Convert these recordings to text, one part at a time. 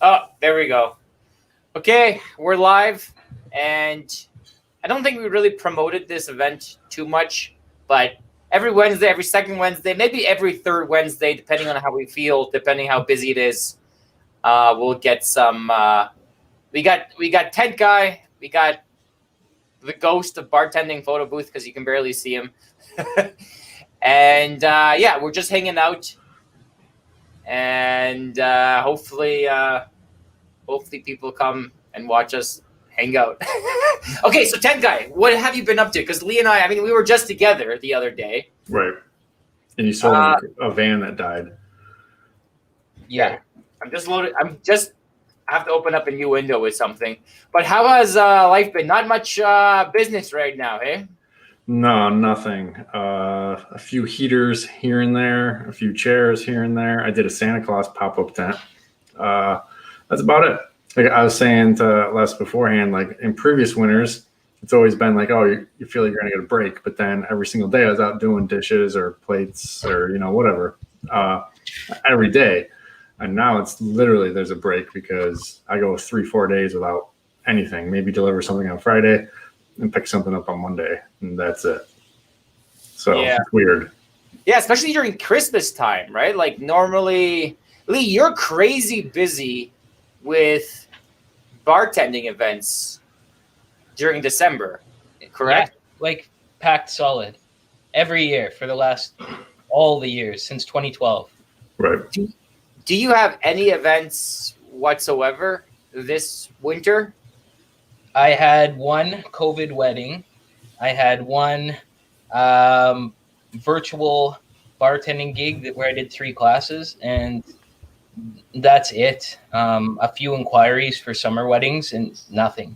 Oh, there we go. Okay, we're live, and I don't think we really promoted this event too much, but every Wednesday, every second Wednesday, maybe every third Wednesday, depending on how we feel, depending how busy it is, we'll get some. We got Tent Guy, we got the ghost of bartending photo booth because you can barely see him, and yeah, we're just hanging out, and hopefully people come and watch us hang out. Okay, so Tent Guy, what have you been up to? Because Lee and I mean, we were just together the other day. Right. And you saw a van that died. Yeah. I have to open up a new window with something. But how has life been? Not much business right now, hey? No, nothing. A few heaters here and there, a few chairs here and there. I did a Santa Claus pop-up tent. That's about it. Like I was saying to Les beforehand, like in previous winters, it's always been like, oh, you feel like you're going to get a break. But then every single day I was out doing dishes or plates or, whatever, every day. And now it's literally there's a break because I go 3-4 days without anything, maybe deliver something on Friday and pick something up on Monday. And that's it. So yeah. It's weird. Yeah, especially during Christmas time, right? Like normally, Lee, you're crazy busy with bartending events during December, correct? Yeah, like packed solid every year for the last all the years since 2012. Right. Do you have any events whatsoever this winter? I had one COVID wedding. I had one virtual bartending gig where I did 3 classes, and that's it. A few inquiries for summer weddings and nothing.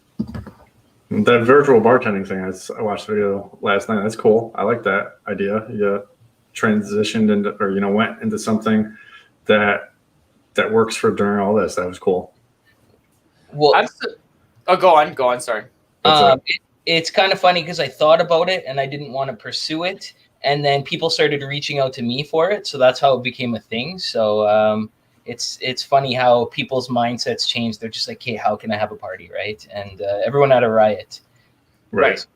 That virtual bartending thing, I watched the video last night. That's cool. I like that idea. You transitioned into, or went into something that works for during all this. That was cool. Well, go on. Sorry. It's kind of funny because I thought about it and I didn't want to pursue it, and then people started reaching out to me for it, so that's how it became a thing. So it's funny how people's mindsets change. They're just like, hey, how can I have a party, right? And everyone had a riot. Right.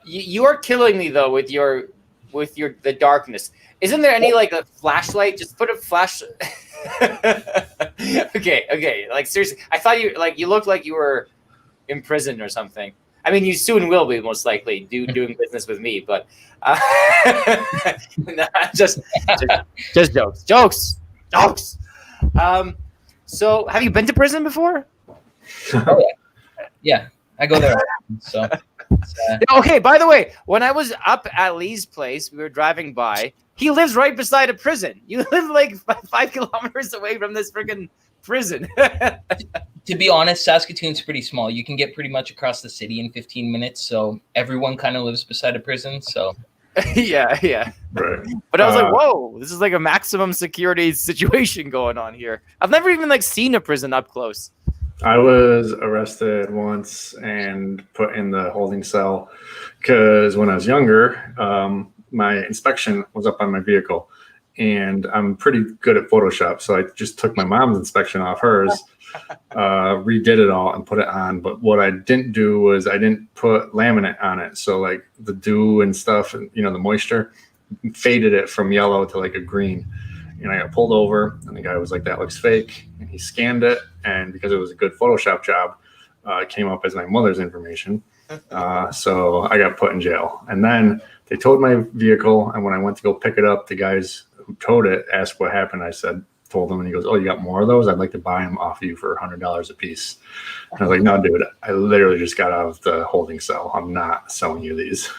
You are killing me though with the darkness. Isn't there any like a flashlight? Just put a flash. Okay. Like seriously, I thought you looked like you were in prison or something. I mean, you soon will be most likely doing business with me, but just jokes. So have you been to prison before? Oh, yeah, I go there. So okay. By the way, when I was up at Lee's place, we were driving by. He lives right beside a prison. You live like 5 kilometers away from this freaking prison. To be honest, Saskatoon's pretty small. You can get pretty much across the city in 15 minutes. So everyone kind of lives beside a prison. So yeah. Right. But I was like, whoa, this is like a maximum security situation going on here. I've never even seen a prison up close. I was arrested once and put in the holding cell because when I was younger, my inspection was up on my vehicle, and I'm pretty good at Photoshop. So I just took my mom's inspection off hers, redid it all and put it on. But what I didn't do was I didn't put laminate on it. So like the dew and stuff and, the moisture faded it from yellow to like a green. And I got pulled over and the guy was like, that looks fake. And he scanned it. And because it was a good Photoshop job, it came up as my mother's information. So I got put in jail. And then they towed my vehicle. And when I went to go pick it up, the guys who towed it asked what happened. I told him, and he goes, oh, you got more of those? I'd like to buy them off you for $100 a piece. And I was like, no, dude, I literally just got out of the holding cell. I'm not selling you these.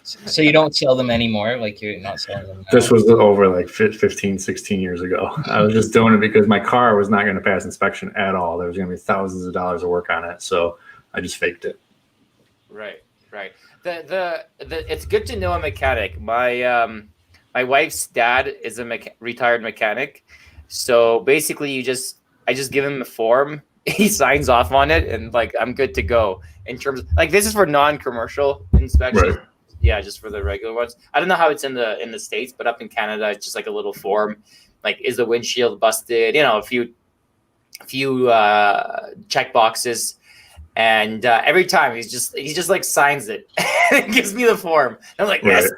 So you don't sell them anymore? Like you're not selling them now? This was over like 15, 16 years ago. I was just doing it because my car was not going to pass inspection at all. There was going to be thousands of dollars of work on it. So I just faked it. Right. It's good to know a mechanic. My wife's dad is a retired mechanic. So basically I just give him a form. He signs off on it and like, I'm good to go in terms of like, this is for non-commercial inspection. Right. Yeah, just for the regular ones. I don't know how it's in the States, but up in Canada, it's just like a little form. Like, is the windshield busted? A few check boxes, and every time he just like signs it and gives me the form. I'm like, yes.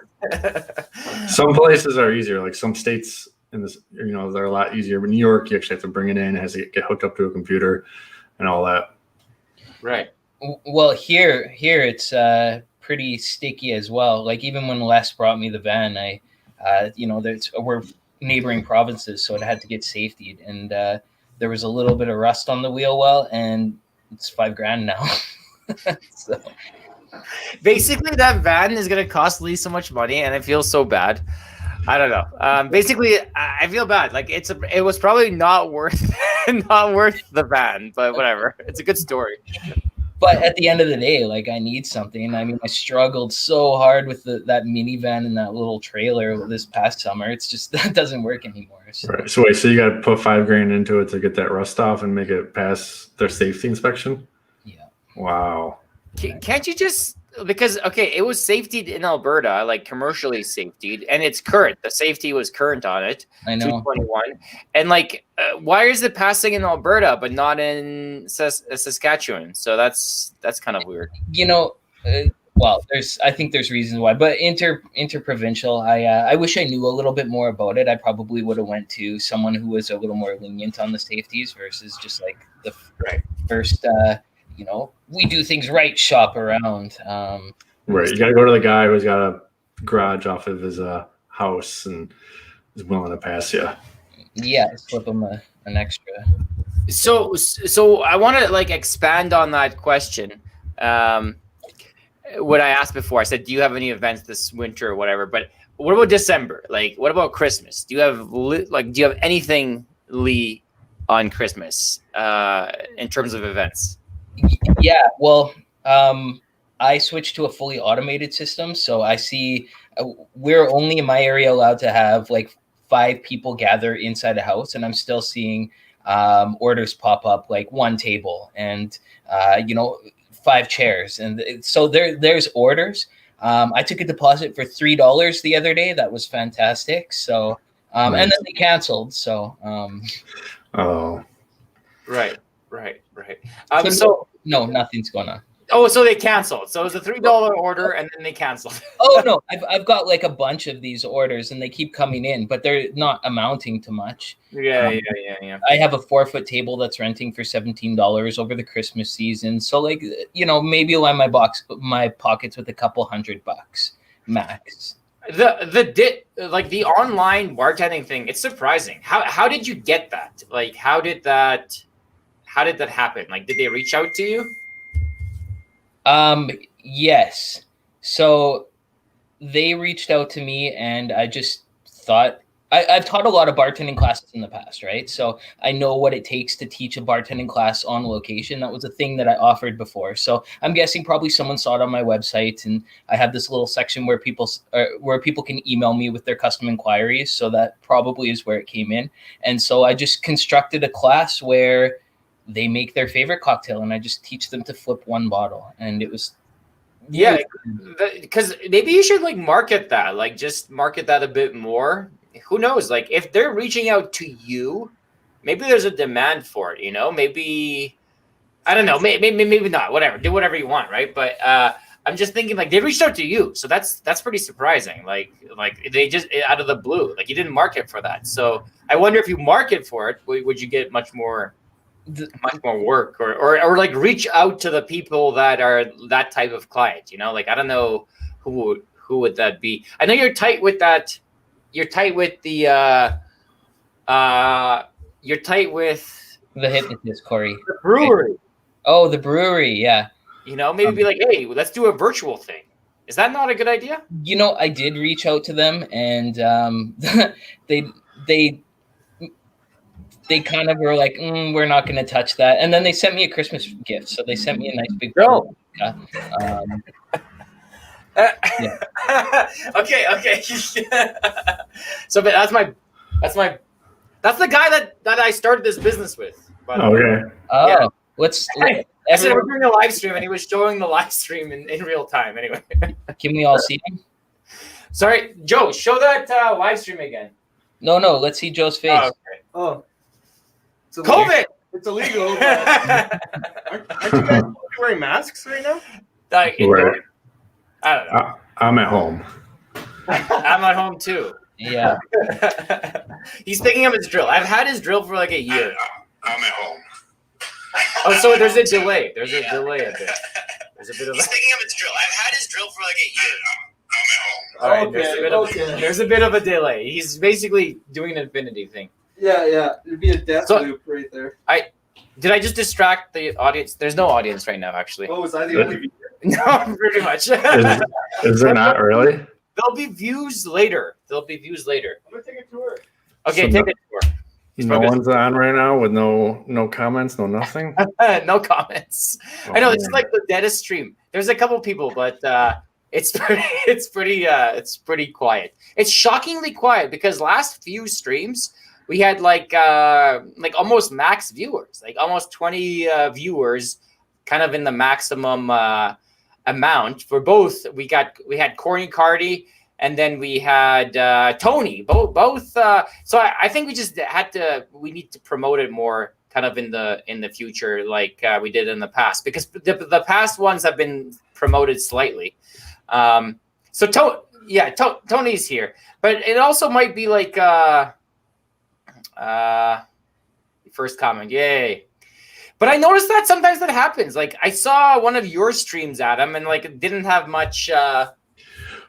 Some places are easier, like some states in this, they're a lot easier. But New York, you actually have to bring it in, it has to get hooked up to a computer and all that. Right. Well, here it's pretty sticky as well. Like even when Les brought me the van, we're neighboring provinces, so it had to get safetied, and there was a little bit of rust on the wheel well, and it's $5,000 now. So. Basically, that van is gonna cost Lee so much money, and I feel so bad. I don't know. Basically, I feel bad. Like it was probably not worth the van, but whatever. It's a good story. But at the end of the day, like I need something. I mean, I struggled so hard with that minivan and that little trailer this past summer. It's just that doesn't work anymore. So. Right. So wait, so you got to put $5,000 into it to get that rust off and make it pass their safety inspection? Yeah. Wow. Can't you just, because it was safetied in Alberta, like commercially safetied, and it's current. The safety was current on it. I know. 221, and like, why is it passing in Alberta but not in Saskatchewan? So that's kind of weird. Well, I think there's reasons why, but interprovincial. I wish I knew a little bit more about it. I probably would have went to someone who was a little more lenient on the safeties versus just like the first. We do things right shop around. Right. You got to go to the guy who's got a garage off of his house and is willing to pass you. Yeah, slip him an extra. So I want to like expand on that question. What I asked before, I said, do you have any events this winter or whatever? But what about December? Like, what about Christmas? Do you have anything, Lee, on Christmas in terms of events? Yeah, well, I switched to a fully automated system, so I see we're only in my area allowed to have like 5 people gather inside a house, and I'm still seeing orders pop up like 1 table and 5 chairs, and so there's orders. I took a deposit for $3 the other day. That was fantastic. So nice. And then they canceled. So right. So no, nothing's going on. Oh, so they canceled. So it was a $3 order, and then they canceled. Oh no, I've got like a bunch of these orders, and they keep coming in, but they're not amounting to much. Yeah. I have a 4-foot table that's renting for $17 over the Christmas season. So like, maybe line my pockets with a couple $100 max. The online bartending thing, it's surprising. How did you get that? Like, how did that happen? Like, did they reach out to you? Yes. So they reached out to me, and I just thought I've taught a lot of bartending classes in the past, right? So I know what it takes to teach a bartending class on location. That was a thing that I offered before. So I'm guessing probably someone saw it on my website, and I have this little section where people can email me with their custom inquiries. So that probably is where it came in. And so I just constructed a class where they make their favorite cocktail, and I just teach them to flip 1 bottle. And it was, because maybe you should like market that, like just market that a bit more. Who knows? Like if they're reaching out to you, maybe there's a demand for it. Maybe I don't know. Maybe not. Whatever. Do whatever you want, right? But I'm just thinking like they reached out to you, so that's pretty surprising. Like they just out of the blue, like you didn't market for that. So I wonder if you market for it, would you get much more work or like reach out to the people that are that type of client, like I don't know who would that be. I know you're tight with that. You're tight with the hypnotist, Corey. The brewery. Oh, the brewery, yeah. Maybe be like, hey, let's do a virtual thing. Is that not a good idea? I did reach out to them, and they kind of were like, we're not going to touch that. And then they sent me a Christmas gift. So they sent me a nice big bill. Yeah. Okay. So but that's the guy that I started this business with. Okay. Oh, yeah. I said we're doing a live stream, and he was showing the live stream in real time. Anyway, can we all see him? Sorry, Joe, show that live stream again. No, let's see Joe's face. Oh, okay. Oh. COVID. It's illegal. But aren't you guys wearing masks right now? Like, Right. I don't know. I'm at home. I'm at home too. Yeah. He's picking up his drill. I've had his drill for like a year. I'm at home. Oh, so there's a delay. There's a delay a bit. There's a bit of. He's picking up his drill. I've had his drill for like a year. All right, Okay, there's a bit of a delay. He's basically doing an infinity thing. Yeah. It'd be a death So- loop right there. Did I just distract the audience? There's no audience right now, actually. Oh, was I the only? No, pretty much. Is there not really? There'll be views later. I'm gonna take a tour. Okay, So take it for. No one's on right now with no comments, no nothing. No comments. Oh, I know it's man. like the deadest stream. There's a couple people, but it's pretty quiet. It's shockingly quiet because last few streams we had like almost max viewers, like almost 20 viewers, kind of in the maximum amount for both. We had Corny Cardi. And then we had Tony, both. So I think we need to promote it more, kind of in the future, like we did in the past, because the past ones have been promoted slightly. So Tony's here, but it also might be like first comment, yay. But I noticed that sometimes that happens. Like I saw one of your streams, Adam, and like it didn't have much.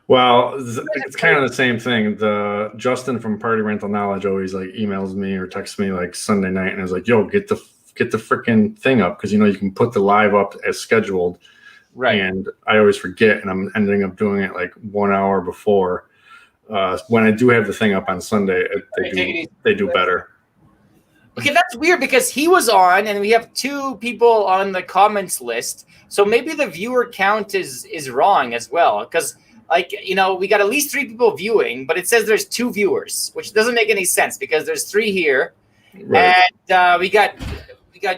Well, it's kind of the same thing. The Justin from Party Rental Knowledge always like emails me or texts me like Sunday night and is like, "Yo, get the freaking thing up because you can put the live up as scheduled." Right. And I always forget, and I'm ending up doing it like 1 hour before. When I do have the thing up on Sunday, they do better. Okay, that's weird because he was on, and we have 2 people on the comments list. So maybe the viewer count is wrong as well, because. Like, we got at least 3 people viewing, but it says there's 2 viewers, which doesn't make any sense because there's 3 here. Right. And we got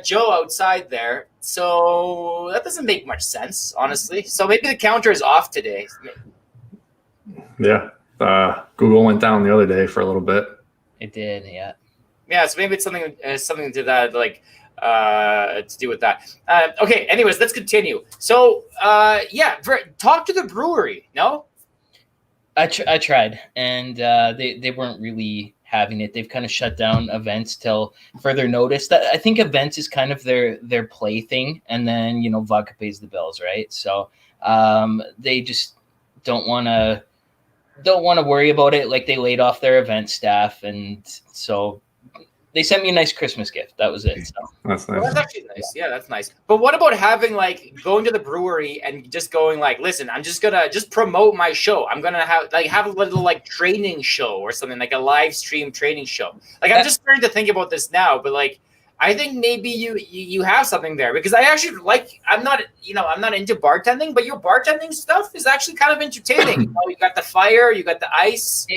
Joe outside there. So that doesn't make much sense, honestly. So maybe the counter is off today. Yeah. Google went down the other day for a little bit. It did, yeah. Yeah, so maybe it's something to that, like to do with that. Okay, anyways, let's continue. So, talk to the brewery, no? I tried, and they weren't really having it. They've kind of shut down events till further notice. That I think events is kind of their play thing, and then vodka pays the bills, right? So they just don't want to worry about it. Like they laid off their event staff, and so they sent me a nice Christmas gift. That was it. So. That's nice. Well, that's actually nice. Yeah, that's nice. But what about having going to the brewery and just going listen, I'm just gonna promote my show. I'm gonna have a little training show or something, like a live stream training show. I'm just starting to think about this now, but I think maybe you have something there because I actually I'm not into bartending, but your bartending stuff is actually kind of entertaining. You got the fire, you got the ice.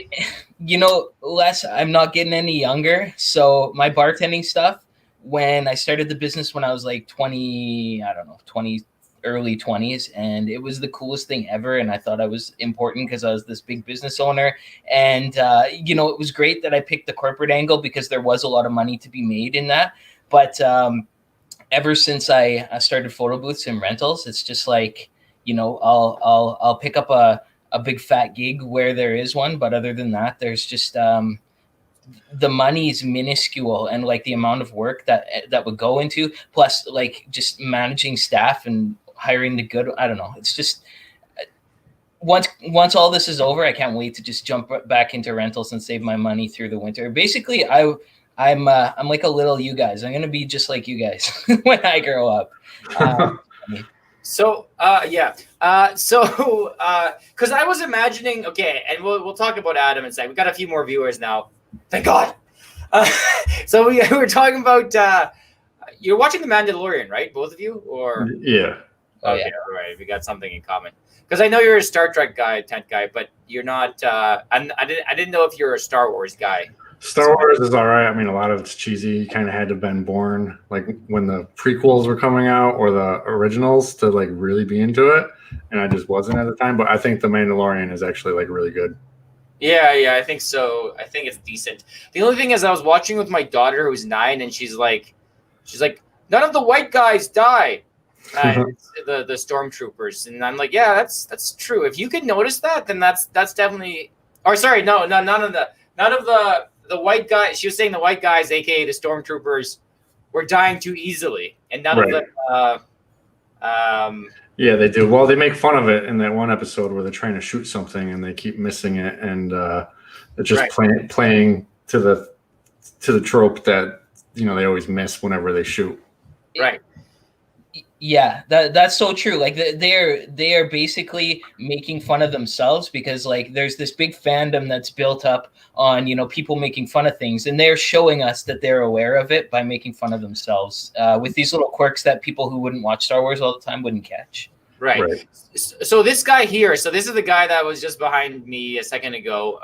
Les, I'm not getting any younger. So my bartending stuff, when I started the business when I was 20, early 20s, and it was the coolest thing ever. And I thought I was important because I was this big business owner. And, it was great that I picked the corporate angle because there was a lot of money to be made in that. But ever since I started photo booths and rentals, it's just I'll pick up a big fat gig where there is one. But other than that, there's just the money is minuscule, and the amount of work that would go into, plus just managing staff and hiring the good. I don't know. It's just once all this is over, I can't wait to just jump back into rentals and save my money through the winter. Basically, I'm like a little you guys. I'm gonna be just like you guys when I grow up. Because I was imagining, okay, and we'll talk about Adam in a second. We got a few more viewers now, thank God. So we were talking about you're watching The Mandalorian, right? Both of you, or Yeah. okay, yeah. all right, we got something in common. Because I know you're a Star Trek guy, tent guy, but you're not. I didn't know if you're a Star Wars guy. Star Wars is all right. I mean, a lot of it's cheesy. You kind of had to have been born when the prequels were coming out or the originals to really be into it, and I just wasn't at the time. But I think The Mandalorian is actually really good. Yeah, I think so. I think it's decent. The only thing is, I was watching with my daughter who's 9, and she's She's like, none of the white guys die. The stormtroopers, and I'm like, yeah, that's true. If you can notice that, then that's definitely. Or sorry, no, none of the white guys. She was saying the white guys, aka the stormtroopers, were dying too easily, and none of the. Yeah, they do. Well, they make fun of it in that one episode where they're trying to shoot something and they keep missing it, and they're just playing to the trope that they always miss whenever they shoot. Right. Yeah, that's so true. Like they are basically making fun of themselves because like there's this big fandom that's built up on people making fun of things, and they're showing us that they're aware of it by making fun of themselves with these little quirks that people who wouldn't watch Star Wars all the time wouldn't catch. Right. So this guy here, so this is the guy that was just behind me a second ago,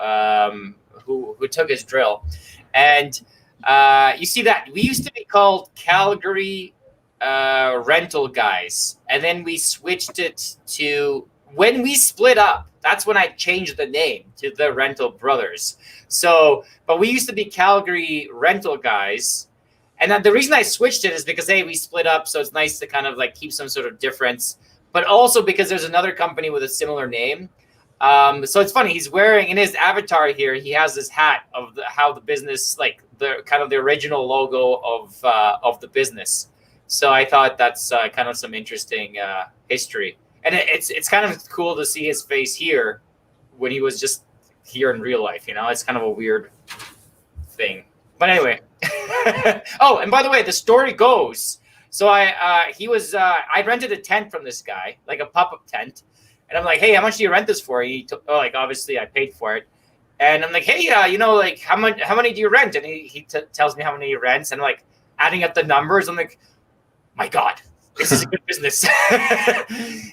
who took his drill, and you see that we used to be called Calgary rental guys, and then we switched it to when we split up. That's when I changed the name to the Rental Brothers. So, but we used to be Calgary rental guys, and then the reason I switched it is because we split up, so it's nice to kind of like keep some sort of difference, but also because there's another company with a similar name. So it's funny, he's wearing in his avatar here, he has this hat of how the business, like the kind of the original logo of the business. So I thought that's kind of some interesting history, and it's kind of cool to see his face here when he was just here in real life. It's kind of a weird thing. But anyway, oh, and by the way, the story goes. So I rented a tent from this guy, like a pop-up tent, and I'm like, hey, how much do you rent this for? He took, obviously I paid for it, and I'm like, hey, like how many do you rent? And he tells me how many he rents, and I'm like adding up the numbers. I'm like, my God, this is a good business.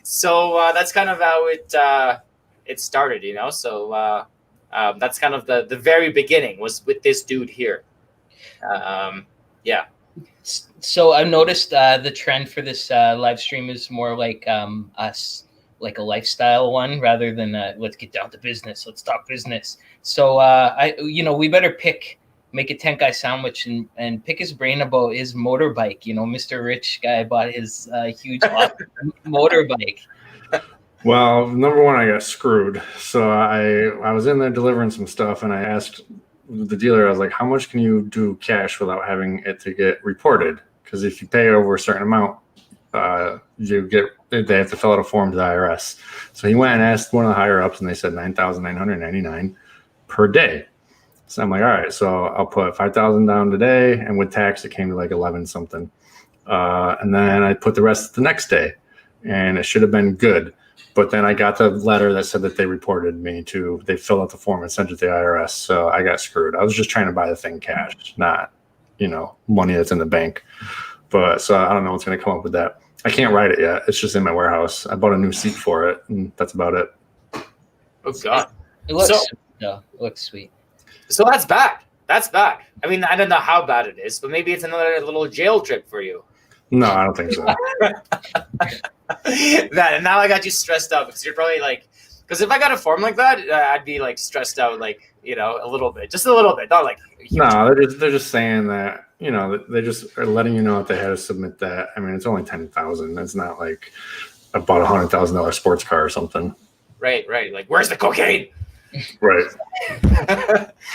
So that's kind of how it started, So that's kind of the very beginning was with this dude here. Yeah. So I've noticed the trend for this live stream is more like us, like a lifestyle one, rather than let's get down to business. Let's talk business. So we better make a 10-guy sandwich and pick his brain about his motorbike. Mr. Rich guy bought his huge motorbike. Well, number one, I got screwed. So I was in there delivering some stuff, and I asked the dealer, I was like, how much can you do cash without having it to get reported? Because if you pay over a certain amount, they have to fill out a form to the IRS. So he went and asked one of the higher ups, and they said $9,999 per day. So I'm like, all right, so I'll put $5,000 down today, and with tax, it came to like 11 something. And then I put the rest the next day, and it should have been good. But then I got the letter that said that they reported me they filled out the form and sent it to the IRS. So I got screwed. I was just trying to buy the thing cash, not, money that's in the bank. But so I don't know what's going to come up with that. I can't ride it yet. It's just in my warehouse. I bought a new seat for it, and that's about it. Oh God. It looks sweet. So that's bad. That's bad. I mean, I don't know how bad it is, but maybe it's another little jail trip for you. No, I don't think so. That, now I got you stressed out because you're probably like, because if I got a form like that, I'd be like stressed out, like, a little bit, just a little bit, not like. No, they're just saying that, they just are letting you know that they had to submit that. I mean, it's only $10,000. It's not like I bought $100,000 sports car or something. Right. Like, where's the cocaine? Right.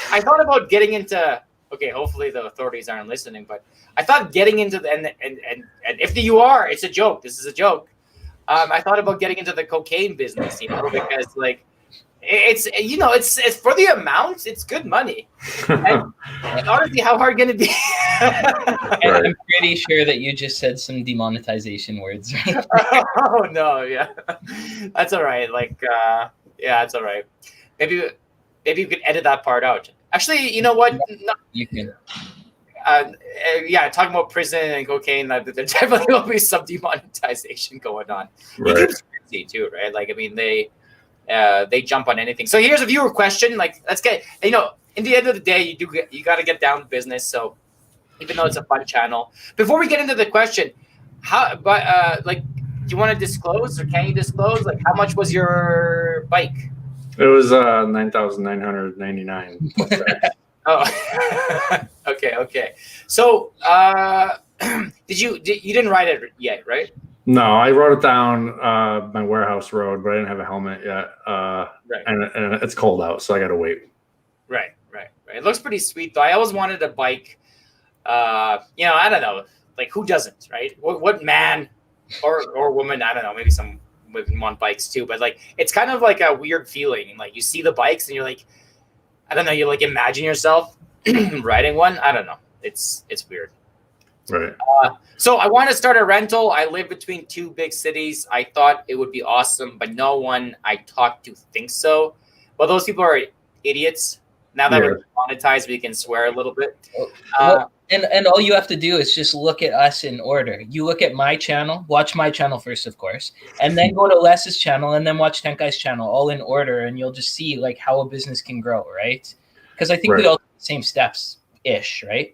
I thought about getting into. Okay, hopefully the authorities aren't listening, but I thought getting into the and if you are, it's a joke. This is a joke. I thought about getting into the cocaine business, because like it's for the amount, it's good money. And honestly, how hard can it be? I'm pretty sure that you just said some demonetization words. Oh no, yeah, that's all right. Like, yeah, that's all right. Maybe you could edit that part out. Actually, you know what? No, you can. Yeah, talking about prison and cocaine, there definitely will be some demonetization going on. Right. YouTube's crazy too, right? Like, I mean, they jump on anything. So here's a viewer question. Like, let's get, in the end of the day, you got to get down to business. So even though it's a fun channel, before we get into the question, do you want to disclose, or can you disclose, like, how much was your bike? It was $9,999. Oh, okay. So you didn't ride it yet, right? No, I wrote it down my warehouse road, but I didn't have a helmet yet. Right. And it's cold out, so I got to wait. Right. It looks pretty sweet though. I always wanted a bike. I don't know, like who doesn't, right? What man or woman, I don't know, maybe some women want bikes too, but like it's kind of like a weird feeling. Like you see the bikes and you're like, I don't know, you like imagine yourself riding one. I don't know. It's weird. Right. So I want to start a rental. I live between two big cities. I thought it would be awesome, but no one I talked to thinks so. Well, those people are idiots. Now that we're monetized, we can swear a little bit. And all you have to do is just look at us in order. You look at my channel, watch my channel first, of course, and then go to Les's channel and then watch Tenkai's channel, all in order, and you'll just see like how a business can grow, right? Because I think we all do the same steps-ish, right?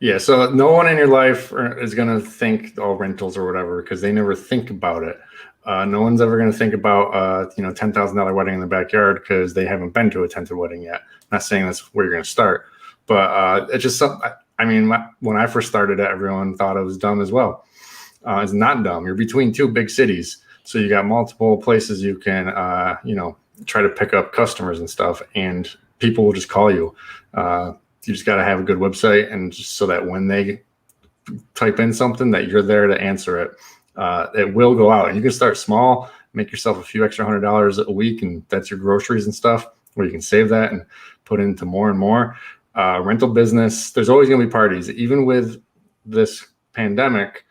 Yeah, so no one in your life is going to think all rentals or whatever because they never think about it. No one's ever going to think about $10,000 wedding in the backyard because they haven't been to a tented wedding yet. I'm not saying that's where you're going to start, but it's just something. I mean, when I first started it, everyone thought it was dumb as well. It's not dumb. You're between two big cities, so you got multiple places you can try to pick up customers and stuff, and people will just call you. You just got to have a good website, and just so that when they type in something, that you're there to answer it. It will go out, and you can start small, make yourself a few extra $100 a week, and that's your groceries and stuff, where you can save that and put into more and more. Rental business, there's always going to be parties. Even with this pandemic,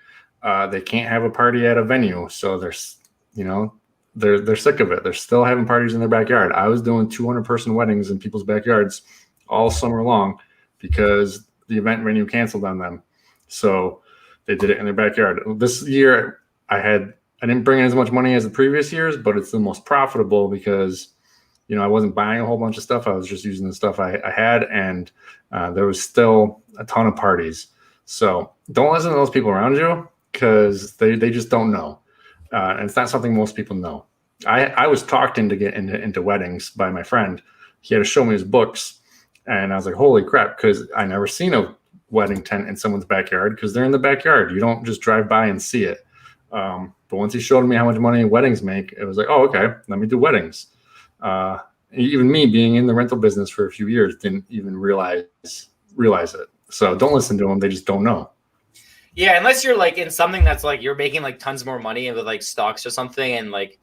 they can't have a party at a venue, so they're sick of it. They're still having parties in their backyard. I was doing 200-person weddings in people's backyards all summer long because the event venue canceled on them. So they did it in their backyard. This year, I didn't bring in as much money as the previous years, but it's the most profitable because, I wasn't buying a whole bunch of stuff. I was just using the stuff I had, and there was still a ton of parties. So don't listen to those people around you because they just don't know. And it's not something most people know. I was talked into getting into weddings by my friend. He had to show me his books. And I was like, holy crap, because I never seen a wedding tent in someone's backyard because they're in the backyard. You don't just drive by and see it. But once he showed me how much money weddings make, it was like, oh, okay, let me do weddings. Even me being in the rental business for a few years didn't even realize it. So don't listen to them. They just don't know. Yeah, unless you're like in something that's like you're making like tons more money with like stocks or something, and like,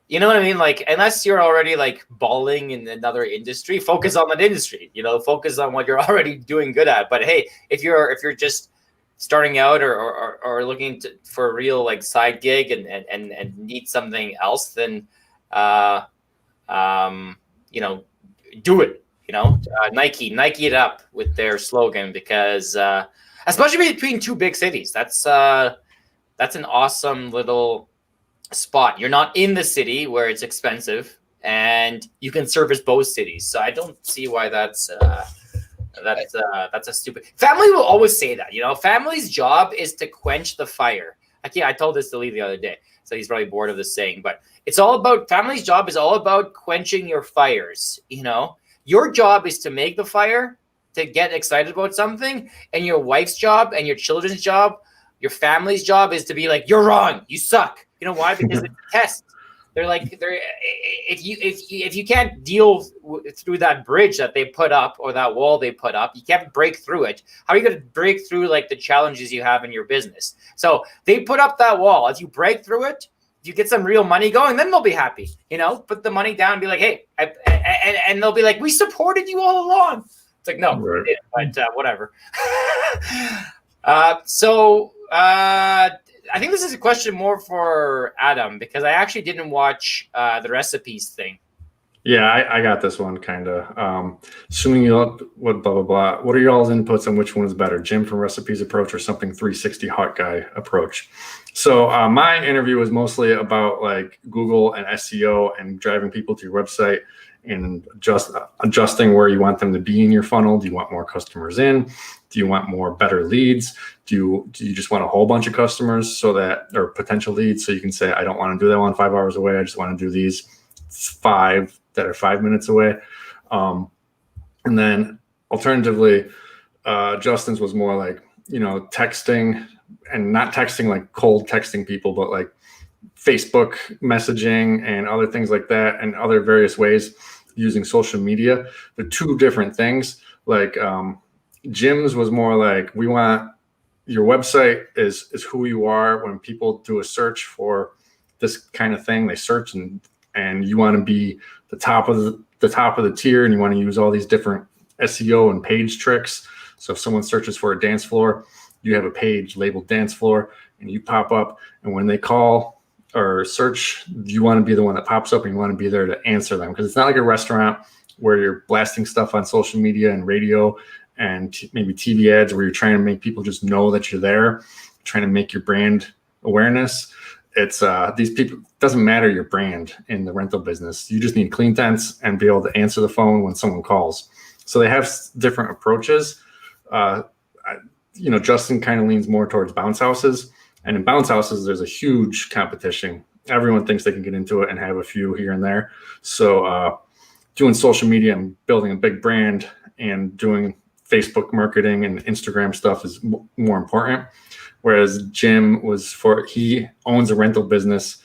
you know what I mean? Like, unless you're already like balling in another industry, focus on that industry. Focus on what you're already doing good at. But hey, if you're just starting out or looking for a real like side gig and need something else, then do it. Nike it up with their slogan because especially between two big cities, that's an awesome little spot. You're not in the city where it's expensive, and you can service both cities. So I don't see why that's a stupid. Family will always say that. Family's job is to quench the fire. I told this to Lee the other day, so he's probably bored of this saying, but it's all about family's job is all about quenching your fires. Your job is to make the fire, to get excited about something, and your wife's job and your children's job, your family's job is to be like, you're wrong, you suck. You know why? Because it's a test. If you can't deal through that bridge that they put up or that wall they put up, you can't break through it. How are you going to break through like the challenges you have in your business? So they put up that wall. If you break through it, if you get some real money going, then they'll be happy. Put the money down and be like, hey, and they'll be like, we supported you all along. It's like, no, right. But whatever. I think this is a question more for Adam because I actually didn't watch the recipes thing. Yeah, I got this one kind of. Assuming what blah, blah, blah. What are y'all's inputs on which one is better, Jim from Recipes approach or something 360 hot guy approach? So my interview was mostly about like Google and SEO and driving people to your website and just adjusting where you want them to be in your funnel. Do you want more customers in? Do you want more better leads? Do you just want a whole bunch of customers or potential leads? So you can say, I don't want to do that one 5 hours away. I just want to do these 5 that are 5 minutes away. And then alternatively, Justin's was more like, texting, and not texting like cold texting people, but like Facebook messaging and other things like that, and other various ways using social media. They're two different things. Like Jim's was more like, we want your website is who you are. When people do a search for this kind of thing, they search and you want to be the top of the tier, and you want to use all these different SEO and page tricks. So if someone searches for a dance floor, you have a page labeled dance floor and you pop up, and when they call or search, you want to be the one that pops up, and you want to be there to answer them, because it's not like a restaurant where you're blasting stuff on social media and radio and maybe TV ads where you're trying to make people just know that you're there, trying to make your brand awareness. It's these people, doesn't matter your brand in the rental business. You just need clean tents and be able to answer the phone when someone calls. So they have different approaches. Justin kind of leans more towards bounce houses, and in bounce houses, there's a huge competition. Everyone thinks they can get into it and have a few here and there. So doing social media and building a big brand and doing Facebook marketing and Instagram stuff is more important. Whereas Jim he owns a rental business.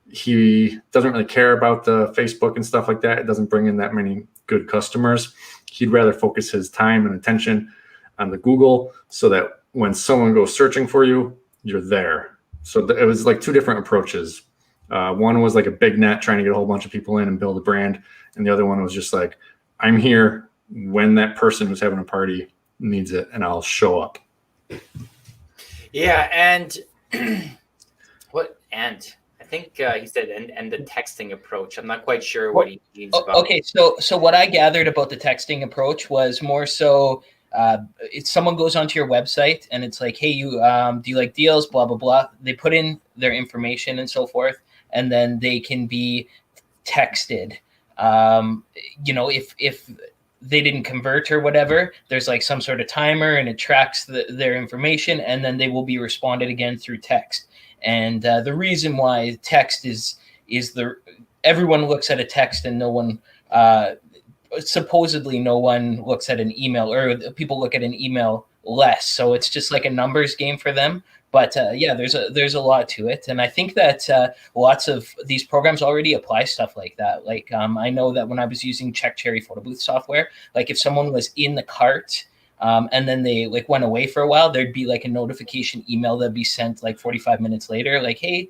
He doesn't really care about the Facebook and stuff like that. It doesn't bring in that many good customers. He'd rather focus his time and attention on the Google, so that when someone goes searching for you, you're there. So it was like two different approaches. One was like a big net trying to get a whole bunch of people in and build a brand. And the other one was just like, I'm here when that person who's having a party needs it, and I'll show up. Yeah, and I think he said and the texting approach. I'm not quite sure what he means about. Okay, so what I gathered about the texting approach was more so it's someone goes onto your website and it's like, hey, you do you like deals, blah blah blah. They put in their information and so forth, and then they can be texted. If they didn't convert or whatever, there's like some sort of timer and it tracks their information, and then they will be responded again through text. And the reason why text is everyone looks at a text and no one supposedly no one looks at an email, or people look at an email less. So it's just like a numbers game for them. But there's a lot to it. And I think that lots of these programs already apply stuff like that. Like I know that when I was using Check Cherry photo booth software, like if someone was in the cart and then they like went away for a while, there'd be like a notification email that'd be sent like 45 minutes later, like, hey,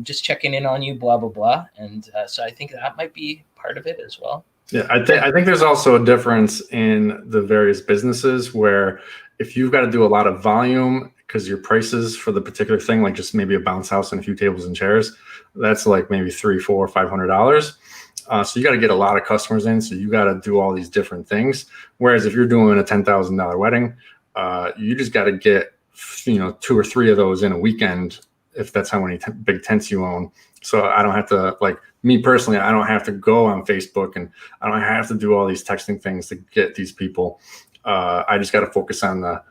just checking in on you, blah, blah, blah. And so I think that might be part of it as well. Yeah, I think there's also a difference in the various businesses where if you've got to do a lot of volume because your prices for the particular thing, like just maybe a bounce house and a few tables and chairs, that's like maybe $300, $400, $500. So you got to get a lot of customers in. So you got to do all these different things. Whereas if you're doing a $10,000 wedding, you just got to get 2 or 3 of those in a weekend, if that's how many big tents you own. So I don't have to, like me personally, I don't have to go on Facebook and I don't have to do all these texting things to get these people. I just got to focus on the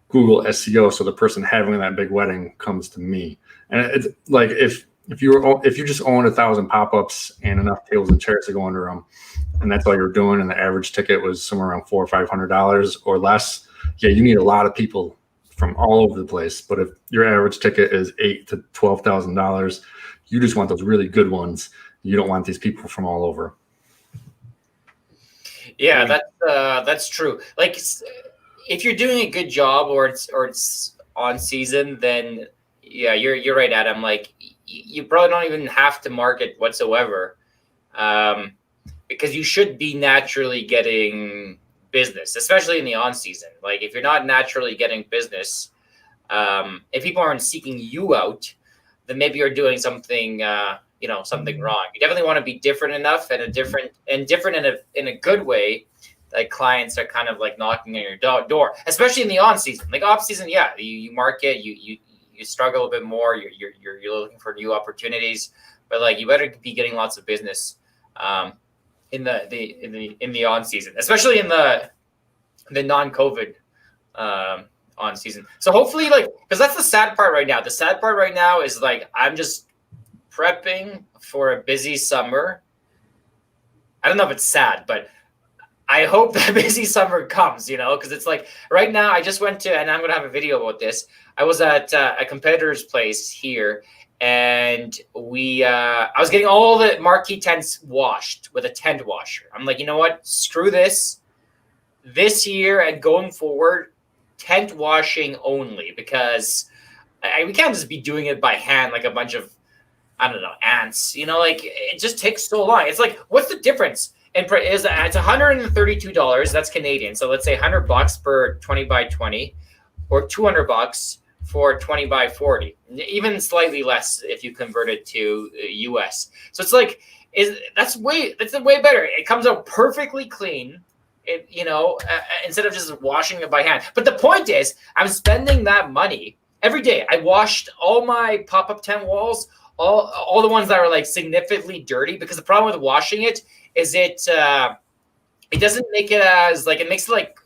Google SEO, so the person having that big wedding comes to me. And it's like if you just own 1,000 pop-ups and enough tables and chairs to go under them, and that's all you're doing, and the average ticket was somewhere around $400 or $500 or less, yeah, you need a lot of people from all over the place. But if your average ticket is $8,000 to $12,000, you just want those really good ones. You don't want these people from all over. Yeah, that's true. Like, if you're doing a good job or it's on season, then yeah, you're right, Adam. Like, you probably don't even have to market whatsoever, because you should be naturally getting business, especially in the on season. Like, if you're not naturally getting business, if people aren't seeking you out, then maybe you're doing something something wrong. You definitely want to be different enough and different in a good way. Like, clients are kind of like knocking on your door, especially in the on season. Like, off season, yeah, you market, you struggle a bit more. You're looking for new opportunities, but like, you better be getting lots of business in the on season, especially in the non-COVID on season. So hopefully, like, because that's the sad part right now. The sad part right now is like, I'm just prepping for a busy summer. I don't know if it's sad, but I hope the busy summer comes, because it's like right now I just went to, and I'm going to have a video about this. I was at a competitor's place here, and I was getting all the marquee tents washed with a tent washer. I'm like, you know what? Screw this. This year and going forward, tent washing only, because we can't just be doing it by hand like a bunch of, I don't know, ants. Like it just takes so long. It's like, what's the difference? And it's $132. That's Canadian. So let's say $100 per 20 by 20, or $200 for 20 by 40. Even slightly less if you convert it to US. So it's like, that's way better. It comes out perfectly clean. Instead of just washing it by hand. But the point is, I'm spending that money every day. I washed all my pop-up tent walls, all the ones that are like significantly dirty, because the problem with washing it is it doesn't make it as like, it makes it like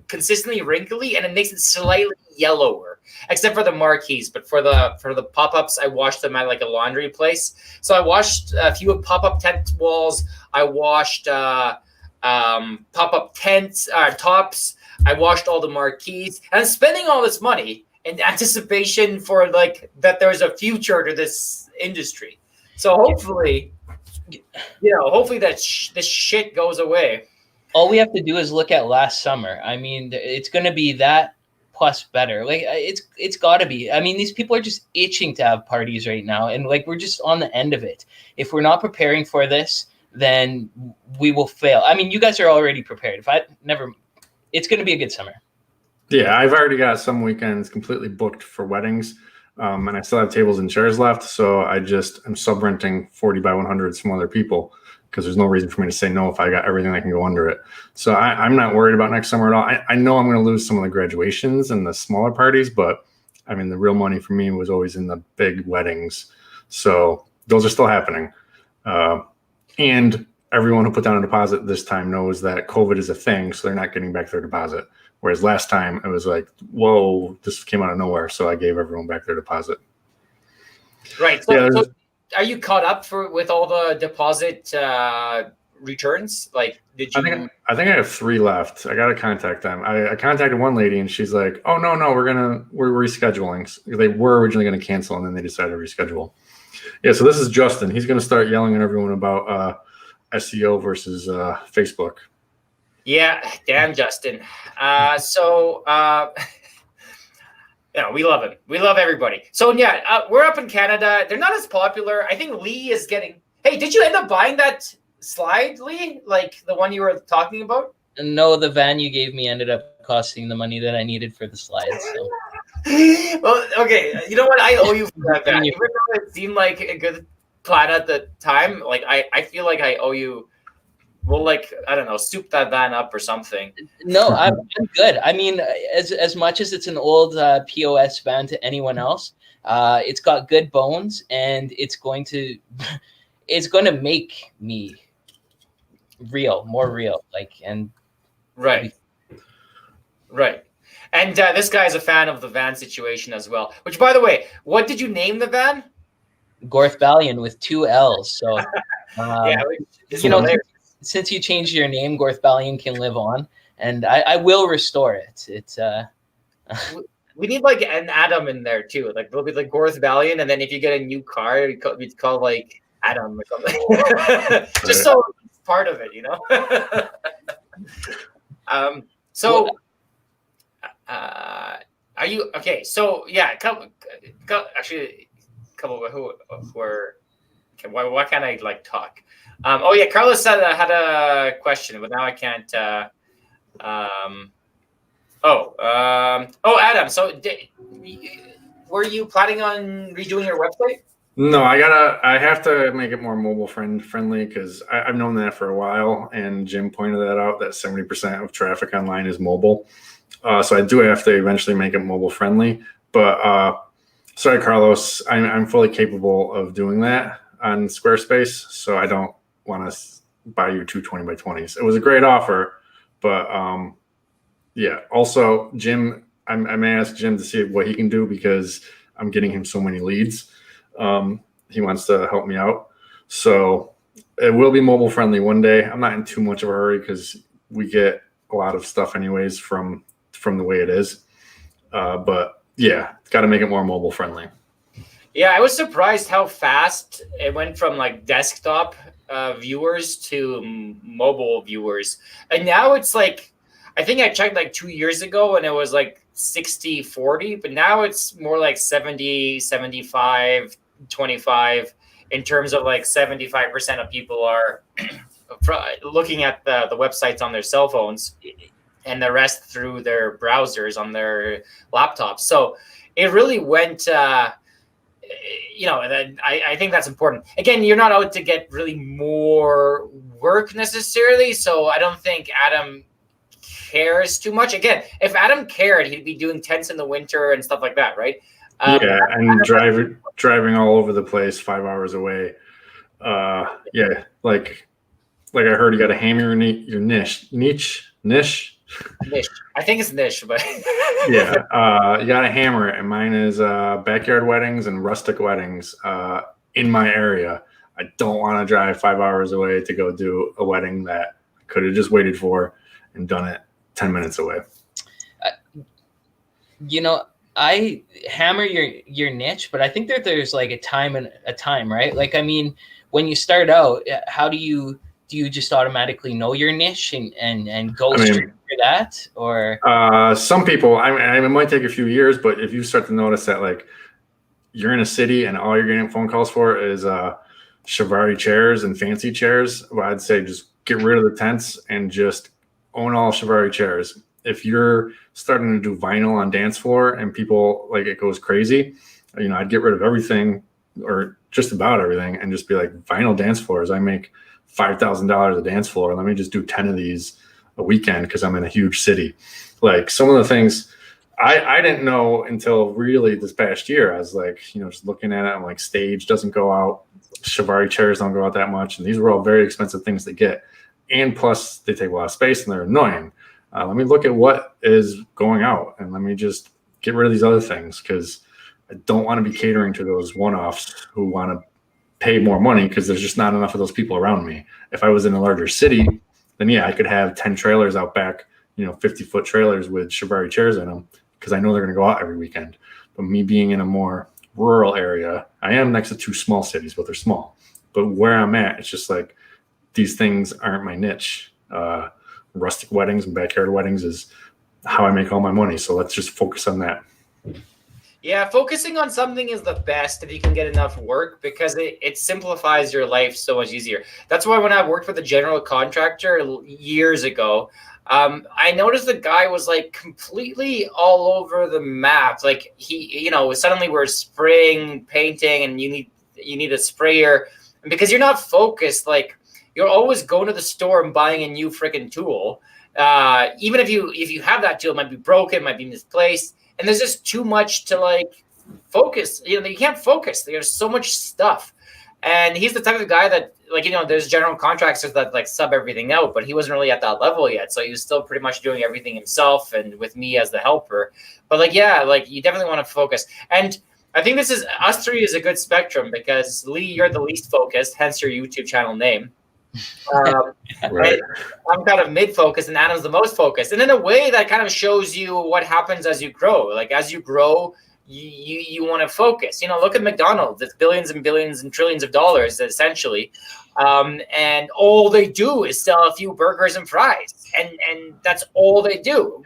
consistently wrinkly, and it makes it slightly yellower, except for the marquees. But for the pop-ups, I washed them at like a laundry place. So I washed a few pop-up tent walls. I washed pop-up tents, tops. I washed all the marquees, and I'm spending all this money in anticipation for like that there's a future to this industry. So hopefully that this shit goes away. All we have to do is look at last summer. I mean, it's going to be that plus better. Like it's got to be. I mean, these people are just itching to have parties right now, and like we're just on the end of it. If we're not preparing for this, then we will fail. I mean, you guys are already prepared. It's going to be a good summer. Yeah, I've already got some weekends completely booked for weddings, and I still have tables and chairs left. So I'm sub-renting 40 by 100s from other people, because there's no reason for me to say no if I got everything that can go under it. So I'm not worried about next summer at all. I know I'm going to lose some of the graduations and the smaller parties, but I mean, the real money for me was always in the big weddings. So those are still happening. And everyone who put down a deposit this time knows that COVID is a thing, so they're not getting back their deposit. Whereas last time it was like, whoa, this came out of nowhere, so I gave everyone back their deposit. Right. So are you caught up with all the deposit returns? Like, did you? I think I have 3 left. I got to contact them. I contacted one lady, and she's like, "Oh no, we're rescheduling." They were originally going to cancel, and then they decided to reschedule. Yeah. So this is Justin. He's going to start yelling at everyone about SEO versus Facebook. Yeah, damn Justin. We love him. We love everybody. So yeah, we're up in Canada. They're not as popular. I think Lee is getting. Hey, did you end up buying that slide, Lee? Like the one you were talking about? No, the van you gave me ended up costing the money that I needed for the slides. So. Well, okay. You know what? I owe you for that van. Even though it seemed like a good plan at the time, like I feel like I owe you. We'll I don't know, soup that van up or something. No, I'm good. I mean, as much as it's an old POS van to anyone else, it's got good bones, and it's going to make me more real. Right. And this guy is a fan of the van situation as well. Which, by the way, what did you name the van? Gorthbalion with 2 L's. So, hilarious. Since you changed your name, Gorthbalion can live on, and I will restore it. It's we need like an Adam in there too. Like there'll be like Gorthbalion, and then if you get a new car, we'd call like Adam or something. Just so it's part of it, Are you okay? So yeah, actually, couple who were. Okay, why can't I talk? Carlos had a question, but now I can't. Adam. So, were you planning on redoing your website? No, I have to make it more mobile friendly, because I've known that for a while, and Jim pointed that out, that 70% of traffic online is mobile. So I do have to eventually make it mobile friendly. But sorry, Carlos, I'm fully capable of doing that on Squarespace, so I don't want to buy you 2 20 by 20s. It was a great offer, but yeah. Also, Jim, I may ask Jim to see what he can do, because I'm getting him so many leads. He wants to help me out, so it will be mobile friendly one day. I'm not in too much of a hurry, because we get a lot of stuff anyways from the way it is. But yeah, got to make it more mobile friendly. Yeah, I was surprised how fast it went from like desktop viewers to mobile viewers. And now it's like, I think I checked like 2 years ago and it was like 60-40, but now it's more like 70, 75, 25 in terms of like 75% of people are looking at the websites on their cell phones and the rest through their browsers on their laptops. So it really went, I think that's important. Again, you're not out to get really more work necessarily. So I don't think Adam cares too much. Again, if Adam cared, he'd be doing tents in the winter and stuff like that, right? Yeah, and driving all over the place 5 hours away. Yeah, like I heard you got to hammer your niche. I think it's niche, but yeah, you got to hammer it. And mine is backyard weddings and rustic weddings in my area. I don't want to drive 5 hours away to go do a wedding that I could have just waited for and done it 10 minutes away. I hammer your niche, but I think that there's like a time, right? Like, I mean, when you start out, how do you just automatically know your niche and go straight for that? Or some people, I mean, it might take a few years, but if you start to notice that like you're in a city and all you're getting phone calls for is Shivari chairs and fancy chairs, well, I'd say just get rid of the tents and just own all Shivari chairs. If you're starting to do vinyl on dance floor and people like it goes crazy, I'd get rid of everything or just about everything and just be like, vinyl dance floors, I make $5,000 a dance floor. Let me just do 10 of these a weekend because I'm in a huge city. Like some of the things I didn't know until really this past year. I was like, just looking at it, I'm like, stage doesn't go out. Shivari chairs don't go out that much. And these were all very expensive things to get. And plus they take a lot of space and they're annoying. Let me look at what is going out and let me just get rid of these other things because I don't want to be catering to those one-offs who want to pay more money because there's just not enough of those people around me. If I was in a larger city, then yeah, I could have 10 trailers out back, 50-foot trailers with Shivari chairs in them because I know they're going to go out every weekend. But me being in a more rural area, I am next to 2 small cities, but they're small. But where I'm at, it's just like these things aren't my niche. Rustic weddings and backyard weddings is how I make all my money. So let's just focus on that. Yeah, focusing on something is the best if you can get enough work because it simplifies your life so much easier. That's why when I worked for the general contractor years ago, I noticed the guy was like completely all over the map. Like he, suddenly we're spraying, painting, and you need a sprayer. And because you're not focused, like you're always going to the store and buying a new freaking tool. Even if you have that tool, it might be broken, it might be misplaced. And there's just too much to like focus. You can't focus. There's so much stuff. And he's the type of guy that there's general contractors that like sub everything out, but he wasn't really at that level yet. So he was still pretty much doing everything himself and with me as the helper. But you definitely want to focus. And I think us three is a good spectrum because Lee, you're the least focused, hence your YouTube channel name. Right. I'm kind of mid-focused and Adam's the most focused. And in a way that kind of shows you what happens as you grow. Like as you grow, you want to focus. Look at McDonald's. It's billions and billions and trillions of dollars essentially. And all they do is sell a few burgers and fries. And that's all they do.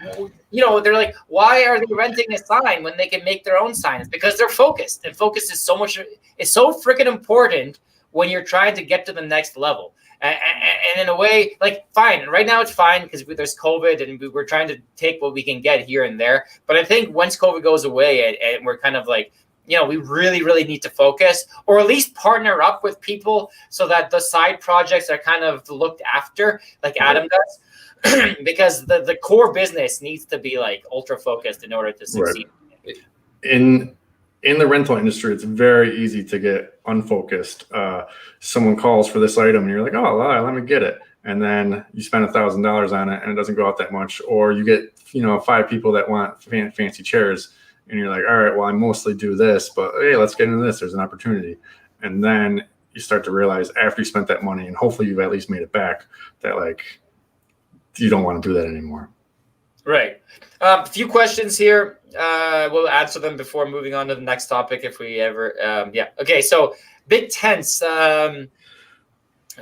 They're like, why are they renting a sign when they can make their own signs? Because they're focused. And focus is so freaking important when you're trying to get to the next level. And in a way, like, fine. Right now it's fine because there's COVID and we're trying to take what we can get here and there. But I think once COVID goes away and we're kind of like, we really, really need to focus or at least partner up with people so that the side projects are kind of looked after like Adam does. Because the core business needs to be like ultra focused in order to succeed. Right. In the rental industry, it's very easy to get unfocused. Someone calls for this item and you're like, oh, well, let me get it. And then you spend $1,000 on it and it doesn't go out that much. Or you get, 5 people that want fancy chairs and you're like, all right, well, I mostly do this, but hey, let's get into this. There's an opportunity. And then you start to realize after you spent that money and hopefully you've at least made it back that like you don't want to do that anymore. Right. A few questions here. We'll answer them before moving on to the next topic if we ever. Yeah. Okay. So big tents.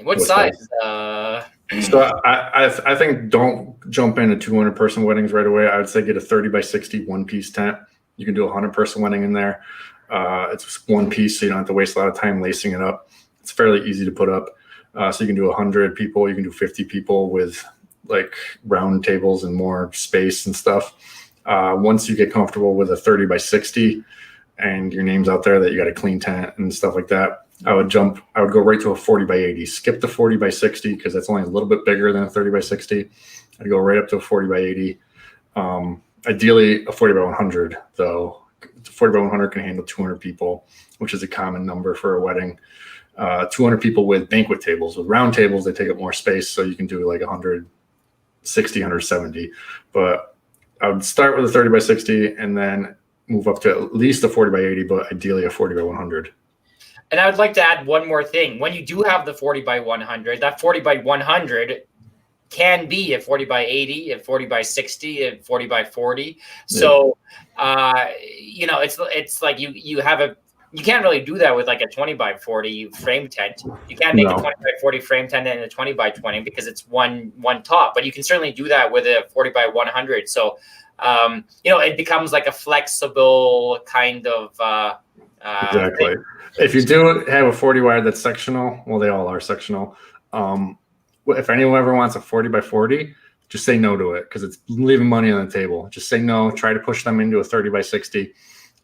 What size? So I think don't jump into 200 person weddings right away. I would say get a 30 by 60 one piece tent. You can do a 100 person wedding in there. It's one piece, so you don't have to waste a lot of time lacing it up. It's fairly easy to put up. So you can do 100 people. You can do 50 people with like round tables and more space and stuff. Once you get comfortable with a 30 by 60 and your name's out there that you got a clean tent and stuff like that, I would go right to a 40 by 80. Skip the 40 by 60 because that's only a little bit bigger than a 30 by 60. I'd go right up to a 40 by 80. Ideally, a 40 by 100, though. 40 by 100 can handle 200 people, which is a common number for a wedding. 200 people with banquet tables. With round tables, they take up more space, so you can do like 160, 170. But I would start with a 30 by 60 and then move up to at least a 40 by 80, but ideally a 40 by 100. And I would like to add one more thing. When you do have the 40 by 100, that 40 by 100 can be a 40 by 80, a 40 by 60, a 40 by 40. So, it's like you can't really do that with like a 20 by 40 frame tent. You can't make a 20 by 40 frame tent and a 20 by 20 because it's one top, but you can certainly do that with a 40 by 100. So, it becomes like a flexible kind of, exactly. thing. If you do have a 40 wide that's sectional, well, they all are sectional. If anyone ever wants a 40 by 40, just say no to it because it's leaving money on the table. Just say no. Try to push them into a 30 by 60.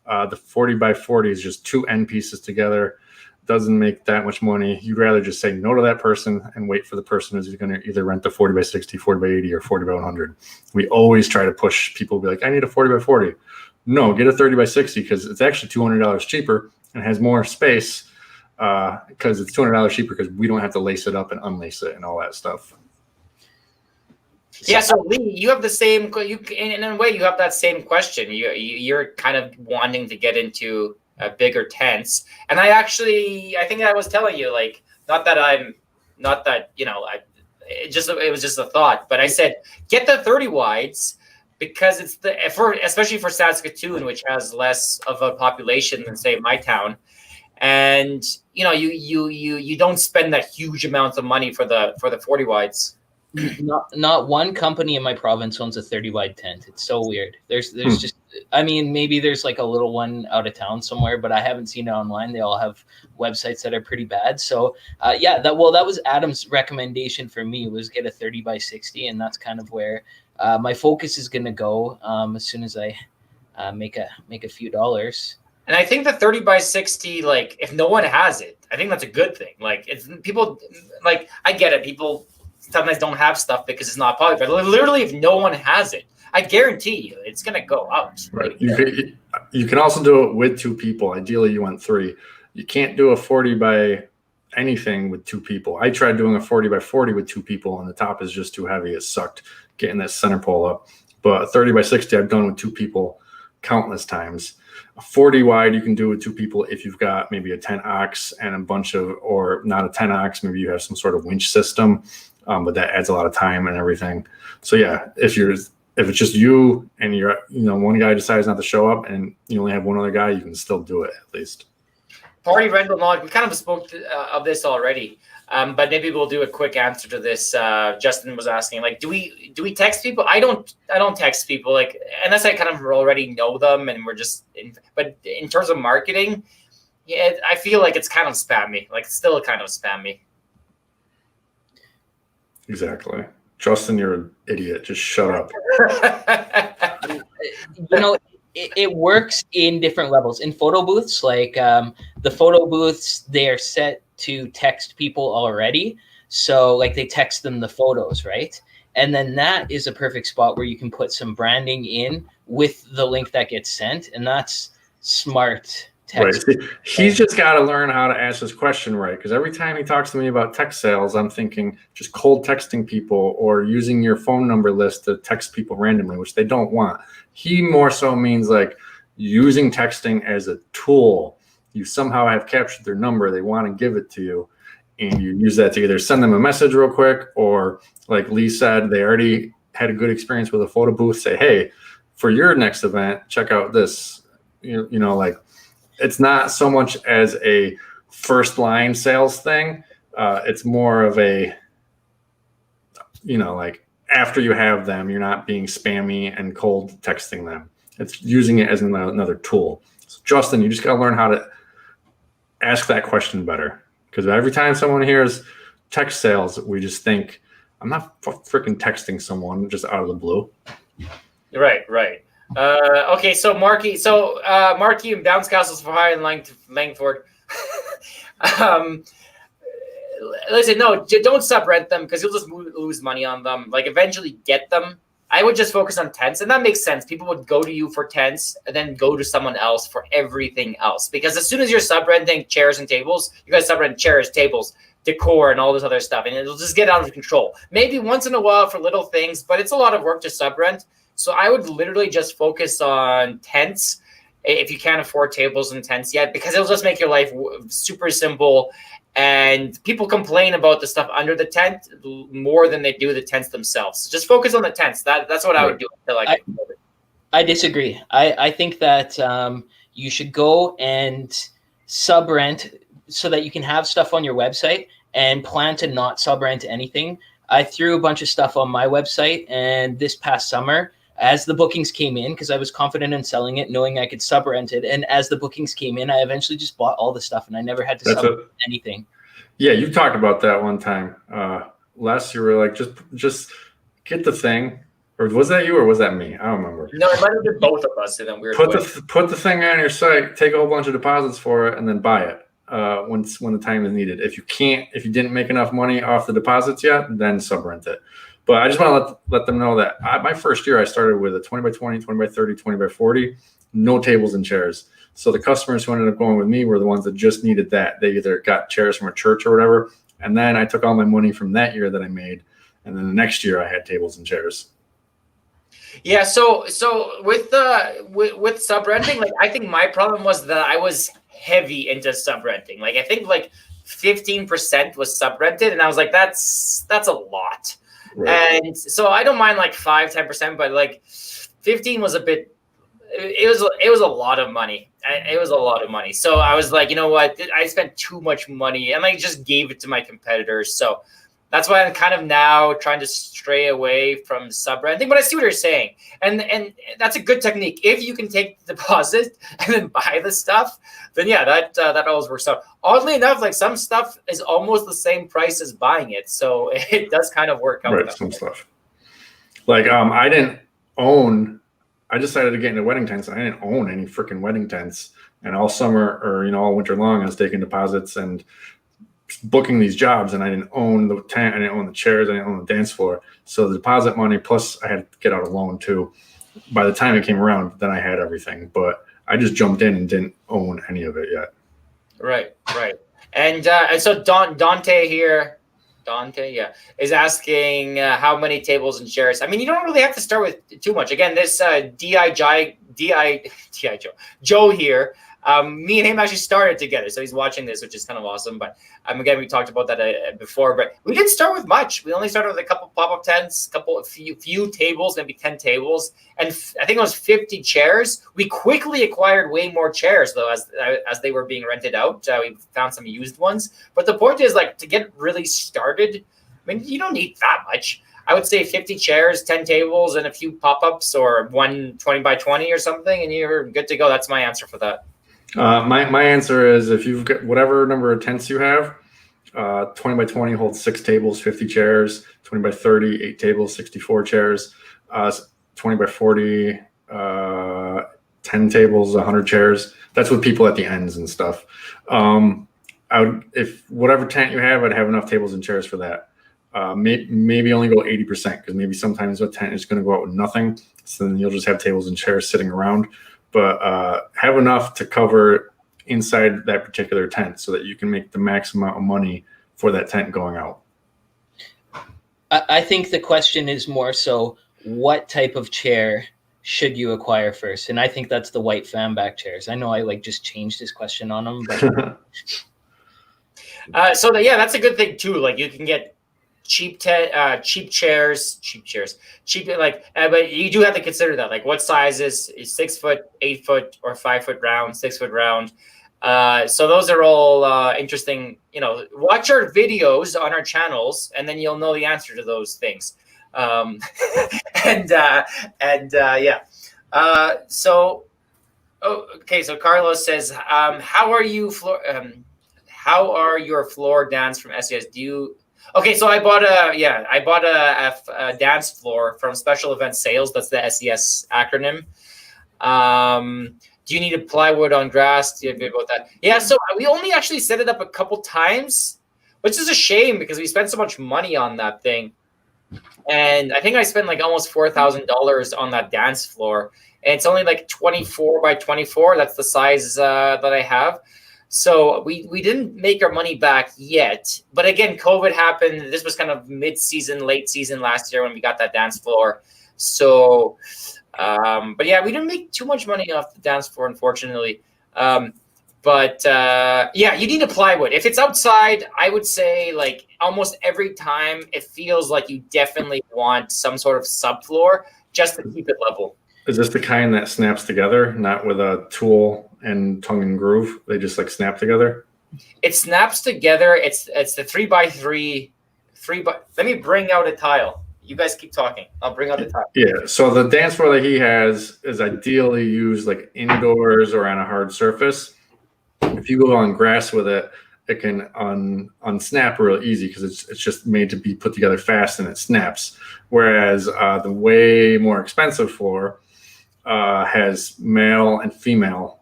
The 40 by 40 is just two end pieces together. Doesn't make that much money. You'd rather just say no to that person and wait for the person who's going to either rent the 40 by 60, 40 by 80, or 40 by 100. We always try to push people, be like, I need a 40 by 40. No, get a 30 by 60 because it's actually $200 cheaper and has more space because it's $200 cheaper because we don't have to lace it up and unlace it and all that stuff. Yeah, so Lee, you have the same. In a way, you have that same question. You're kind of wanting to get into bigger tents, and I think I was telling you, like, it was just a thought, but I said get the 30 wides because it's especially for Saskatchewan, which has less of a population than say my town, and you don't spend that huge amount of money for the 40 wides. Not one company in my province owns a 30 wide tent. It's so weird. There's just, I mean, maybe there's like a little one out of town somewhere, but I haven't seen it online. They all have websites that are pretty bad. So that was Adam's recommendation for me, was get a 30 by 60. And that's kind of where my focus is going to go as soon as I make a few dollars. And I think the 30 by 60, like, if no one has it, I think that's a good thing. Like, it's people, like, I get it. People sometimes don't have stuff because it's not popular. But literally, if no one has it, I guarantee you it's going to go out. Right. You can also do it with two people. Ideally, you want three. You can't do a 40 by anything with two people. I tried doing a 40 by 40 with two people, and the top is just too heavy. It sucked getting that center pole up. But a 30 by 60, I've done with two people countless times. A 40 wide, you can do with two people if you've got maybe a 10 ox and a bunch of, or not a 10 ox, maybe you have some sort of winch system. But that adds a lot of time and everything. So yeah, if it's just you and one guy decides not to show up and you only have one other guy, you can still do it at least. Party rental knowledge. We kind of spoke of this already, but maybe we'll do a quick answer to this. Justin was asking, like, do we text people? I don't text people, like, unless I kind of already know them and we're just. But in terms of marketing, yeah, I feel like it's kind of spammy. Like, it's still kind of spammy. Exactly. Justin, you're an idiot. Just shut up. It works in different levels. In photo booths, like the photo booths, they are set to text people already. So like they text them the photos, right? And then that is a perfect spot where you can put some branding in with the link that gets sent. And that's smart text. Right. He's just got to learn how to ask this question right. Because every time he talks to me about text sales, I'm thinking just cold texting people or using your phone number list to text people randomly, which they don't want. He more so means like using texting as a tool. You somehow have captured their number. They want to give it to you. and you use that to either send them a message real quick, or like Lee said, they already had a good experience with a photo booth. Say, hey, for your next event, check out this. You know, like it's not so much as a first line sales thing. It's more of a, you know, like after you have them, you're not being spammy and cold texting them. It's using it as another tool. So Justin, you just got to learn how to ask that question better. Because every time someone hears text sales, we just think, I'm not freaking texting someone just out of the blue. Right. Okay, so Marky and Bounce Castles for Hire in Langford. Listen, no, don't sub-rent them because you'll just lose money on them. Like, eventually get them. I would just focus on tents, and that makes sense. People would go to you for tents and then go to someone else for everything else. Because as soon as you're sub-renting chairs and tables, you guys sub-rent chairs, tables, decor, and all this other stuff, and it'll just get out of control. Maybe once in a while for little things, but it's a lot of work to sub-rent. So I would literally just focus on tents if you can't afford tables and tents yet, because it'll just make your life super simple. And people complain about the stuff under the tent more than they do the tents themselves. So just focus on the tents. That's what I would do. I disagree. I think that you should go and sub-rent so that you can have stuff on your website and plan to not sub-rent anything. I threw a bunch of stuff on my website, and this past summer, as the bookings came in, because I was confident in selling it, knowing I could sub-rent it, and as the bookings came in, I eventually just bought all the stuff, and I never had to sub-rent anything. Yeah, you talked about that one time. Les, you were like, just get the thing. Or was that you or was that me? I don't remember. No, it might have been both of us in a weird way. Put the thing on your site, take a whole bunch of deposits for it, and then buy it when the time is needed. If you didn't make enough money off the deposits yet, then sub-rent it. But I just want to let them know that my first year I started with a 20 by 20, 20 by 30, 20 by 40, no tables and chairs. So the customers who ended up going with me were the ones that just needed that. They either got chairs from a church or whatever. And then I took all my money from that year that I made. And then the next year I had tables and chairs. Yeah. So with sub-renting, like, I think my problem was that I was heavy into sub-renting. Like, I think like 15% was sub-rented. And I was like, that's a lot. Right. And so I don't mind like 5-10%, but like 15 was a bit. It was a lot of money. It was a lot of money. So I was like, you know what? I spent too much money, and I just gave it to my competitors. So that's why I'm kind of now trying to stray away from sub-renting. But I see what you're saying, and that's a good technique. If you can take the deposit and then buy the stuff, then yeah, that always works out. Oddly enough, like, some stuff is almost the same price as buying it, so it does kind of work out. Right, some stuff. Like I decided to get into wedding tents. I didn't own any freaking wedding tents, and all summer or all winter long, I was taking deposits and booking these jobs, and I didn't own the tent, I didn't own the chairs, I didn't own the dance floor. So the deposit money, plus I had to get out a loan too. By the time it came around, then I had everything, but I just jumped in and didn't own any of it yet. Right. And so Dante here. Dante, is asking how many tables and chairs. I mean, you don't really have to start with too much. Again, this Joe here, me and him actually started together, so he's watching this, which is kind of awesome. But again, we talked about that before, but we didn't start with much. We only started with a couple pop-up tents, a few tables, maybe 10 tables, and I think it was 50 chairs. We quickly acquired way more chairs, though, as they were being rented out. We found some used ones. But the point is, like, to get really started, I mean, you don't need that much. I would say 50 chairs, 10 tables, and a few pop-ups, or 20 by 20 or something, and you're good to go. That's my answer for that. My answer is, if you've got whatever number of tents you have, 20 by 20 holds 6 tables, 50 chairs, 20 by 30, 8 tables, 64 chairs, 20 by 40, 10 tables, 100 chairs. That's with people at the ends and stuff. If whatever tent you have, I'd have enough tables and chairs for that. Maybe only go 80%, because maybe sometimes a tent is going to go out with nothing. So then you'll just have tables and chairs sitting around. But have enough to cover inside that particular tent so that you can make the maximum amount of money for that tent going out. I think the question is more so, what type of chair should you acquire first? And I think that's the white fan back chairs. I know I just changed this question on them, but That's a good thing too. Like you can get cheap chairs, but you do have to consider that. Like what size is 6 foot, 8 foot, or 5 foot round, 6 foot round. So those are all interesting. Watch our videos on our channels, and then you'll know the answer to those things. Yeah. So Carlos says, how are your floor dance from SES? So I bought a dance floor from Special Event Sales. That's the SES acronym. Do you need a plywood on grass? Do you have about that? Yeah, so we only actually set it up a couple times, which is a shame because we spent so much money on that thing. And I think I spent like almost $4,000 on that dance floor. And it's only like 24 by 24. That's the size that I have. So we didn't make our money back yet. But again, COVID happened. This was kind of mid-season, late season last year when we got that dance floor. So... but yeah, we didn't make too much money off the dance floor, unfortunately. You need a plywood. If it's outside, I would say like almost every time it feels like you definitely want some sort of subfloor just to keep it level. Is this the kind that snaps together, not with a tool and tongue and groove? They just like snap together? It snaps together. It's the 3x3. Let me bring out a tile. You guys keep talking. I'll bring out the tile. Yeah. So the dance floor that he has is ideally used like indoors or on a hard surface. If you go on grass with it, it can unsnap real easy because it's just made to be put together fast and it snaps. Whereas the way more expensive floor has male and female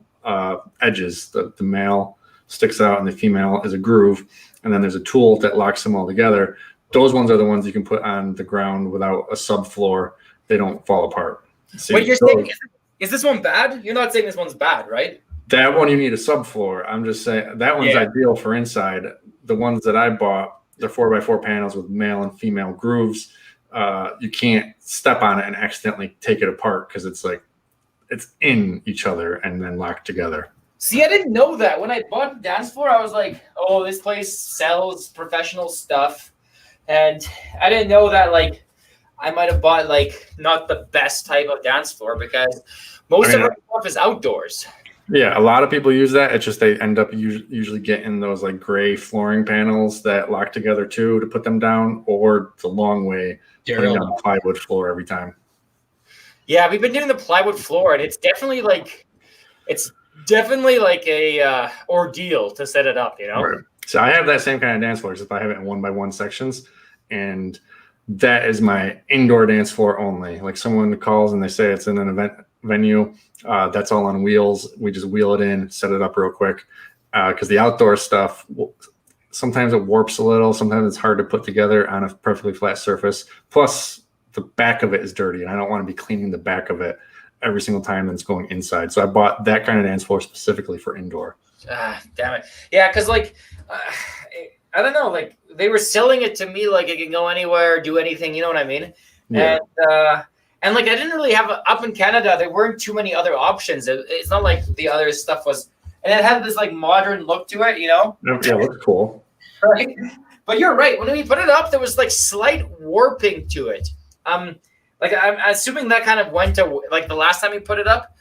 edges. The male sticks out and the female is a groove. And then there's a tool that locks them all together. Those ones are the ones you can put on the ground without a subfloor. They don't fall apart. Wait, you're saying, is this one bad? You're not saying this one's bad, right? That one you need a subfloor. I'm just saying that one's ideal for inside. The ones that I bought, they're 4x4 panels with male and female grooves. You can't step on it and accidentally take it apart because it's in each other and then locked together. See, I didn't know that. When I bought the dance floor, I was like, oh, this place sells professional stuff. And I didn't know that, like, I might have bought, like, not the best type of dance floor because most of our stuff is outdoors. Yeah, a lot of people use that. It's just they end up usually getting those, like, gray flooring panels that lock together, too, to put them down, or the long way, putting down a plywood floor every time. Yeah, we've been doing the plywood floor, and it's definitely like a ordeal to set it up, you know? Right. So I have that same kind of dance floor, except I have it in 1x1 sections, and that is my indoor dance floor only. Like someone calls and they say it's in an event venue, that's all on wheels. We just wheel it in, set it up real quick, because the outdoor stuff, sometimes it warps a little. Sometimes it's hard to put together on a perfectly flat surface. Plus, the back of it is dirty, and I don't want to be cleaning the back of it every single time that's going inside. So I bought that kind of dance floor specifically for indoor. Damn it. Yeah, because I don't know, like they were selling it to me like it can go anywhere, do anything, you know what I mean? Yeah. And like I didn't really have up in Canada, there weren't too many other options. It's not like the other stuff was, and it had this like modern look to it, you know? Yeah, it looks cool. Right. But you're right. When we put it up, there was like slight warping to it. Like I'm assuming that kind of went away, like the last time we put it up.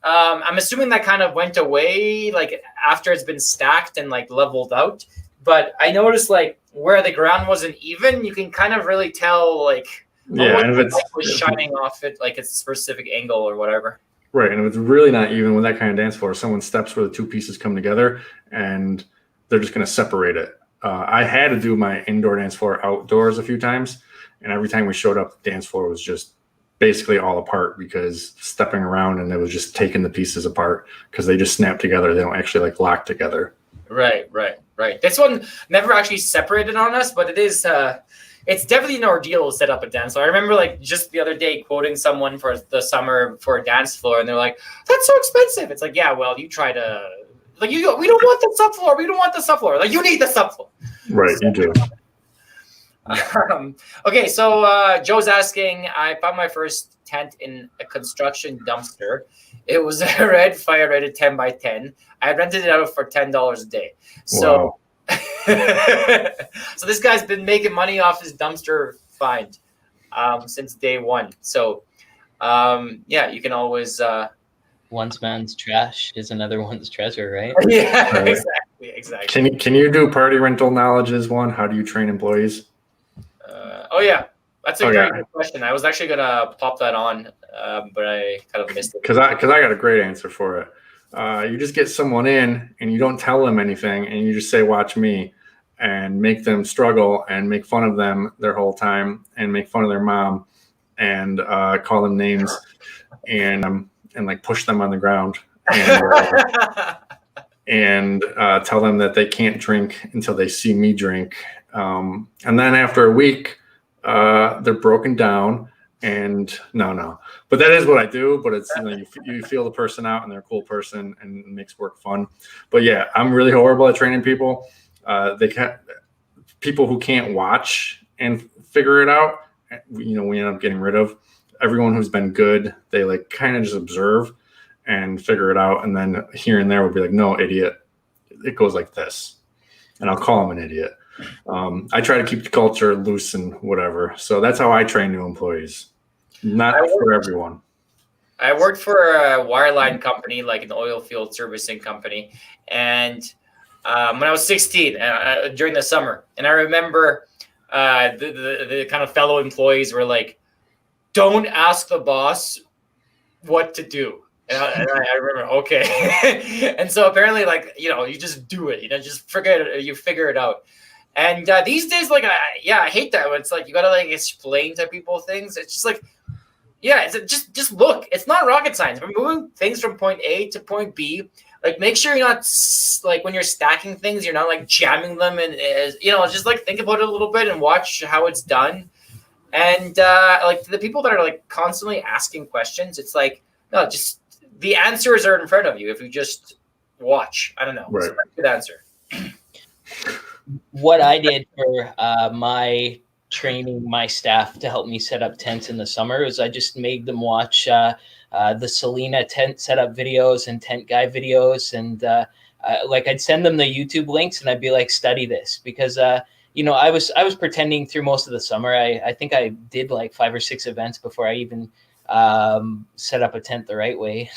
I'm assuming that kind of went away like after it's been stacked and like leveled out. But I noticed like where the ground wasn't even, you can kind of really tell like and if it's was shining off it, like it's a specific angle or whatever. Right, and if it's really not even with that kind of dance floor, someone steps where the two pieces come together and they're just going to separate it. I had to do my indoor dance floor outdoors a few times, and every time we showed up, the dance floor was just basically all apart because stepping around and it was just taking the pieces apart because they just snap together. They don't actually like lock together. Right. This one never actually separated on us, but it is it's definitely an ordeal to set up a dance floor. I remember like just the other day quoting someone for the summer for a dance floor, and they're like, "That's so expensive." It's like, yeah, well, you try to like we don't want the subfloor. We don't want the subfloor. Like you need the subfloor. Right, you do. Okay, so Joe's asking, I found my first tent in a construction dumpster. It was a red fire rated 10 by 10. I rented it out for $10 a day. So, wow. So this guy's been making money off his dumpster find since day one. So yeah, you can always One man's trash is another one's treasure, right? yeah, Right. exactly. Can you do party rental knowledges one? How do you train employees? Oh yeah, that's a Okay. very good question. I was actually gonna pop that on, but I kind of missed it. Because I got a great answer for it. You just get someone in and you don't tell them anything, and you just say, "Watch me," and make them struggle and make fun of them their whole time and make fun of their mom and call them names and like push them on the ground and tell them that they can't drink until they see me drink. And then after a week, they're broken down. And no, but that is what I do. But it's you feel the person out, and they're a cool person, and it makes work fun. But yeah, I'm really horrible at training people. People who can't watch and figure it out. We end up getting rid of. Everyone who's been good, they like kind of just observe and figure it out, and then here and there will be like, "No, idiot, it goes like this," and I'll call them an idiot. I try to keep the culture loose and whatever. So that's how I train new employees. Not for everyone. I worked for a wireline company, like an oil field servicing company, and when I was 16 during the summer, and I remember the kind of fellow employees were like, "Don't ask the boss what to do." And I remember, okay. And so apparently, like, you just do it. Just forget it. You figure it out. And these days, like, I hate that. It's like you gotta like explain to people things. It's just like, yeah, just look. It's not rocket science. We're moving things from point A to point B. Like, make sure you're not like when you're stacking things, you're not like jamming them, and just like think about it a little bit and watch how it's done. And like the people that are like constantly asking questions, it's like, no, just the answers are in front of you if you just watch. I don't know. Right. So that's a good answer. What I did for my training my staff to help me set up tents in the summer is I just made them watch the Selena tent setup videos and tent guy videos, and like I'd send them the YouTube links and I'd be like, study this, because I was pretending through most of the summer. I think I did like 5 or 6 events before I even set up a tent the right way.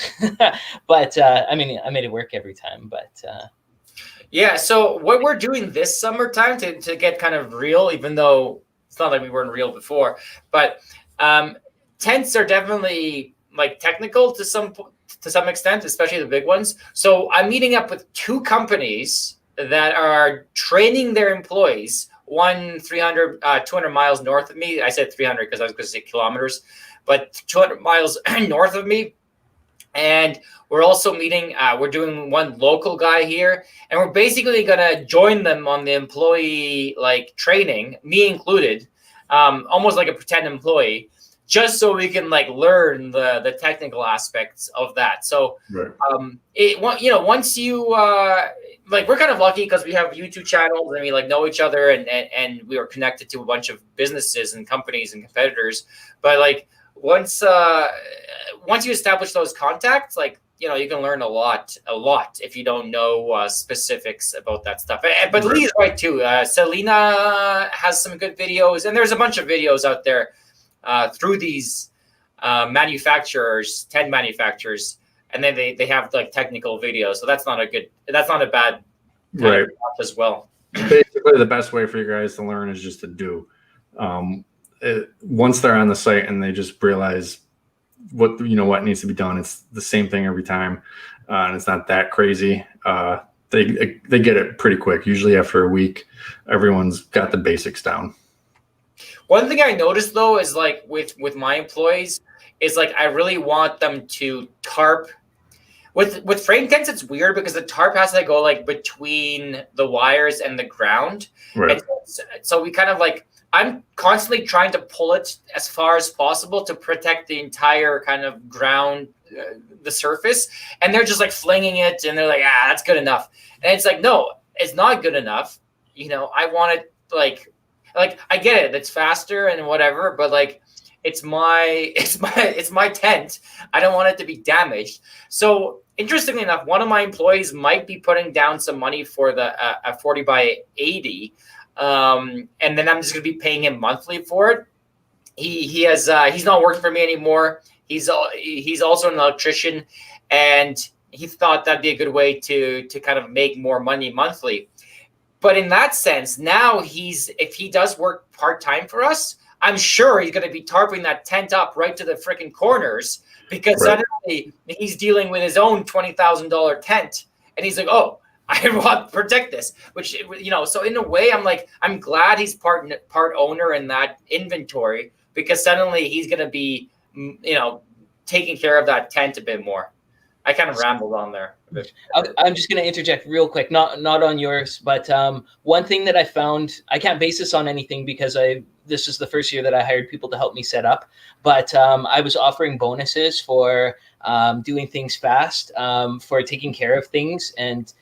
But I made it work every time. But yeah, so what we're doing this summertime to get kind of real, even though it's not like we weren't real before, but tents are definitely like technical to some extent, especially the big ones. So I'm meeting up with 2 companies that are training their employees, one 200 miles north of me. I said 300 because I was going to say kilometers, but 200 miles north of me. And we're also meeting, we're doing one local guy here, and we're basically going to join them on the employee like training, me included, almost like a pretend employee, just so we can like learn the technical aspects of that. So, Right. Once you like, we're kind of lucky because we have YouTube channels and we like know each other, and we are connected to a bunch of businesses and companies and competitors. But like once you establish those contacts, like, you can learn a lot if you don't know specifics about that stuff. But Right. Lee's right too. Selena has some good videos, and there's a bunch of videos out there through these manufacturers, tent manufacturers, and then they have like technical videos. So that's not a bad Right. of stuff as well. Basically, the best way for you guys to learn is just to do. Once they're on the site and they just realize what needs to be done, it's the same thing every time, and it's not that crazy. They get it pretty quick. Usually after a week, everyone's got the basics down. One thing I noticed though is like with my employees is like I really want them to tarp. With frame tents, it's weird because the tarp has to go like between the wires and the ground. Right. And so we kind of like, I'm constantly trying to pull it as far as possible to protect the entire kind of ground, the surface. And they're just like flinging it, and they're like, that's good enough. And it's like, no, it's not good enough. I want it like I get it. It's faster and whatever, but like, it's my tent. I don't want it to be damaged. So interestingly enough, one of my employees might be putting down some money for the 40 by 80, and then I'm just going to be paying him monthly for it. He's not working for me anymore. He's also an electrician, and he thought that'd be a good way to kind of make more money monthly. But in that sense, now if he does work part-time for us, I'm sure he's going to be tarping that tent up right to the freaking corners, because suddenly he's dealing with his own $20,000 tent, and he's like, oh, I want to protect this, which, so in a way, I'm glad he's part owner in that inventory, because suddenly he's going to be, taking care of that tent a bit more. I kind of rambled on there. I'm just going to interject real quick, not on yours, but one thing that I found, I can't base this on anything because this is the first year that I hired people to help me set up, but I was offering bonuses for doing things fast, for taking care of things, and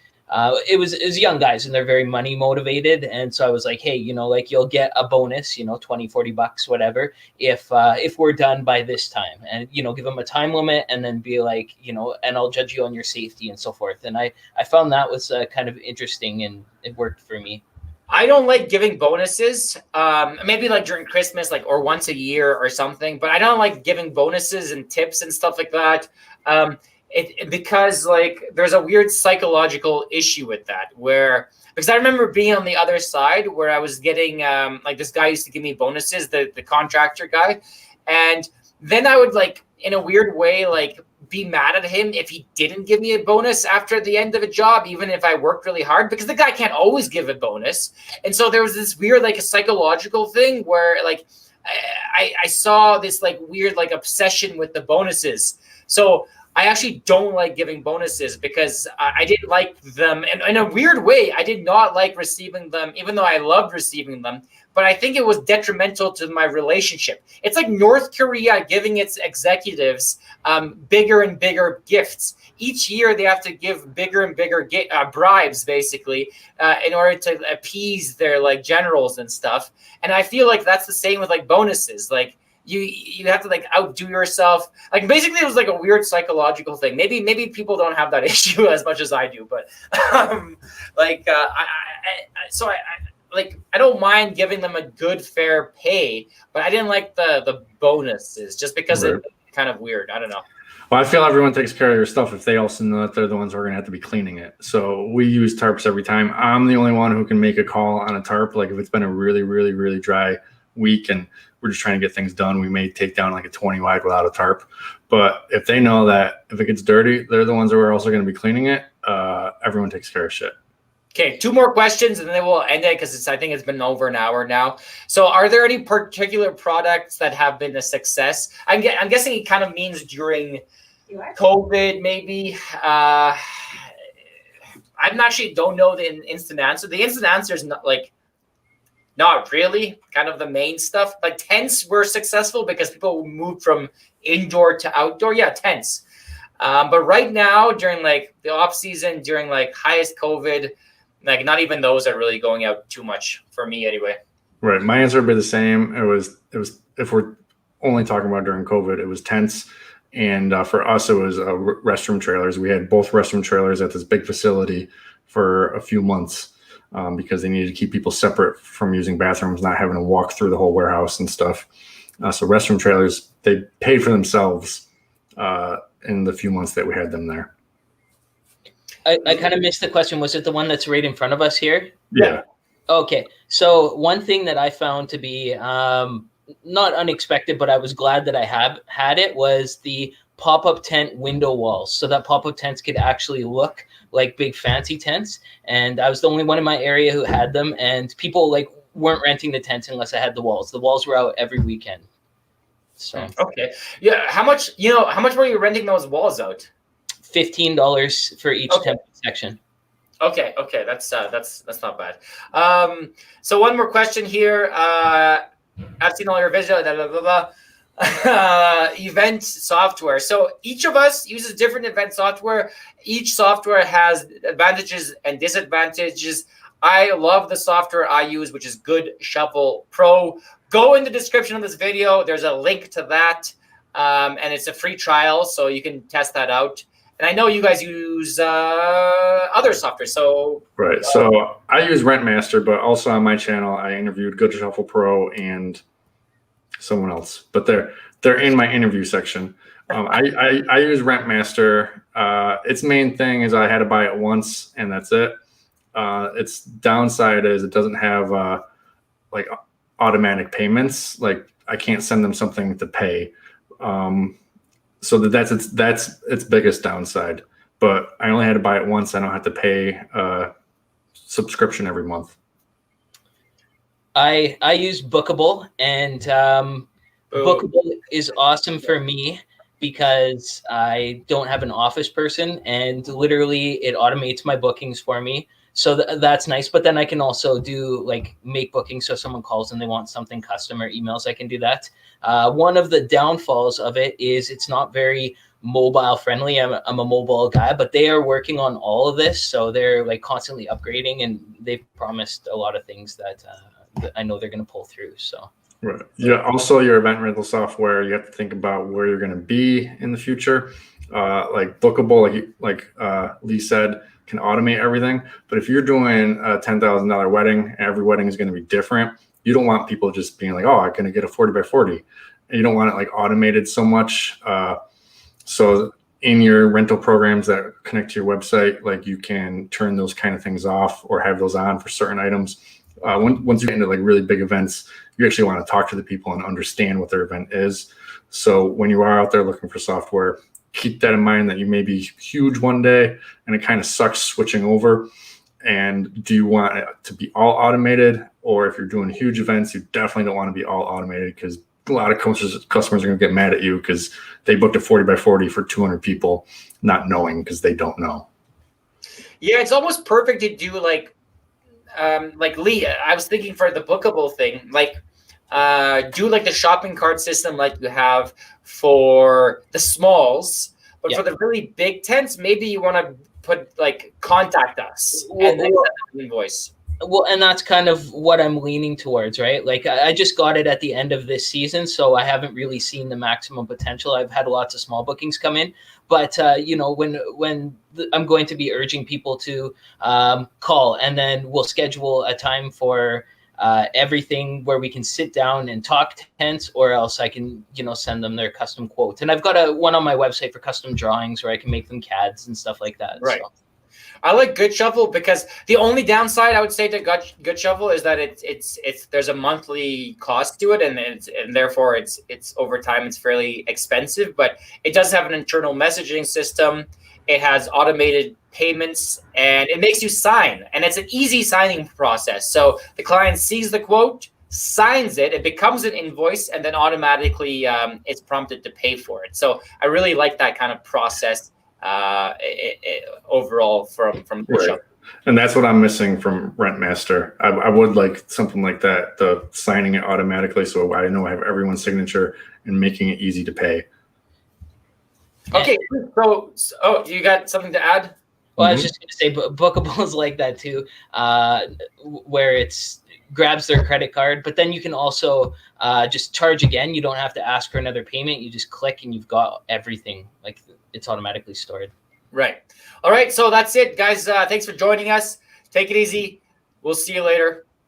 it was young guys and they're very money motivated. And so I was like, hey, you'll get a bonus, $20-$40, whatever, if we're done by this time, and, give them a time limit, and then be like, and I'll judge you on your safety and so forth. And I found that was kind of interesting, and it worked for me. I don't like giving bonuses, maybe like during Christmas, or once a year or something, but I don't like giving bonuses and tips and stuff like that. Because there's a weird psychological issue with that, because I remember being on the other side where I was getting this guy used to give me bonuses, the contractor guy, and then I would in a weird way be mad at him if he didn't give me a bonus after the end of a job, even if I worked really hard, because the guy can't always give a bonus. And so there was this weird a psychological thing where I saw this weird obsession with the bonuses. So I actually don't like giving bonuses because I didn't like them. And in a weird way, I did not like receiving them, even though I loved receiving them. But I think it was detrimental to my relationship. It's like North Korea giving its executives bigger and bigger gifts. Each year, they have to give bigger and bigger bribes, basically, in order to appease their generals and stuff. And I feel like that's the same with bonuses. You have to outdo yourself. Basically, it was a weird psychological thing. Maybe people don't have that issue as much as I do, but I don't mind giving them a good fair pay, but I didn't like the bonuses just because it's kind of weird. I don't know. Well, I feel everyone takes care of their stuff if they also know that they're the ones who are going to have to be cleaning it. So we use tarps every time. I'm the only one who can make a call on a tarp. If it's been a really, really, really dry week and we're just trying to get things done, we may take down a 20 wide without a tarp. But if they know that if it gets dirty, they're the ones who are also going to be cleaning it, everyone takes care of shit. Okay, 2 more questions and then we'll end it because I think it's been over an hour now. So are there any particular products that have been a success? I'm guessing it kind of means during COVID, maybe. I actually don't know the instant answer. The instant answer is not really kind of the main stuff. Tents were successful because people moved from indoor to outdoor. Yeah, tents. But right now during the off season, during highest COVID, not even those are really going out too much for me anyway. Right. My answer would be the same. It was if we're only talking about during COVID, it was tents. And for us, it was restroom trailers. We had both restroom trailers at this big facility for a few months because they needed to keep people separate from using bathrooms, not having to walk through the whole warehouse and stuff. So restroom trailers, they paid for themselves in the few months that we had them there. I kind of missed the question. Was it the one that's right in front of us here? Yeah. Okay. So one thing that I found to be not unexpected, but I was glad that I had it, was the pop-up tent window walls. So that pop-up tents could actually look like big fancy tents. And I was the only one in my area who had them. And people weren't renting the tents unless I had the walls. The walls were out every weekend. So okay. Yeah. How much were you renting those walls out? $15 for each tent section. Okay, that's not bad. So one more question here. I've seen all your videos. Blah, blah, blah, blah. Event software. So each of us uses different event software. Each software has advantages and disadvantages. I love the software I use, which is Good Shovel Pro. Go in the description of this video. There's a link to that, and it's a free trial, so you can test that out. And I know you guys use other software. So Right. So I use Rentmaster, but also on my channel, I interviewed Good Shuffle Pro and someone else, but they're in my interview section. I use Rentmaster. Its main thing is I had to buy it once and that's it. Its downside is it doesn't have like automatic payments. Like I can't send them something to pay. So that's its biggest downside. But I only had to buy it once. I don't have to pay a subscription every month. I use Bookable, and Bookable is awesome for me because I don't have an office person, and literally it automates my bookings for me. So that's nice. But then I can also do like make bookings. So if someone calls and they want something custom or emails, I can do that. One of the downfalls of it is it's not very mobile friendly. I'm a mobile guy, but they are working on all of this. So they're like constantly upgrading, and they've promised a lot of things that I know they're going to pull through. So. Right. Yeah. Also, your event rental software, you have to think about where you're going to be in the future. Like Bookable, like Lee said, can automate everything. But if you're doing a $10,000 wedding, every wedding is going to be different. You don't want people just being like, "Oh, I'm going to get a 40 by 40." And you don't want it like automated so much. So in your rental programs that connect to your website, like you can turn those kind of things off or have those on for certain items. Once you get into like really big events, you actually want to talk to the people and understand what their event is. So when you are out there looking for software, keep that in mind that you may be huge one day and it kind of sucks switching over. And do you want it to be all automated? Or if you're doing huge events, you definitely don't want to be all automated because a lot of customers are going to get mad at you because they booked a 40 by 40 for 200 people, not knowing because they don't know. Yeah, it's almost perfect to do like Lee, I was thinking for the Bookable thing, like do like the shopping cart system like you have for the smalls, but for the really big tents, maybe you want to put like contact us and then send an invoice. Well, and that's kind of what I'm leaning towards, right? Like I just got it at the end of this season, so I haven't really seen the maximum potential. I've had lots of small bookings come in, but when I'm going to be urging people to call, and then we'll schedule a time for everything where we can sit down and talk tents, or else I can send them their custom quotes. And I've got one on my website for custom drawings where I can make them CADs and stuff like that. Right. So. I like Good Shuffle because the only downside I would say to Good Shuffle is that it's there's a monthly cost to it, and therefore it's over time it's fairly expensive. But it does have an internal messaging system. It has automated payments, and it makes you sign, and it's an easy signing process. So the client sees the quote, signs it, it becomes an invoice, and then automatically it's prompted to pay for it. So I really like that kind of process. Overall from Good Shuffle. And that's what I'm missing from Rentmaster. I would like something like that, the signing it automatically so I know I have everyone's signature and making it easy to pay. Okay, so you got something to add? Well, I was just going to say, Bookable is like that too, where it's grabs their credit card, but then you can also just charge again. You don't have to ask for another payment. You just click and you've got everything. Like it's automatically stored. Right. All right. So that's it, guys. Thanks for joining us. Take it easy. We'll see you later.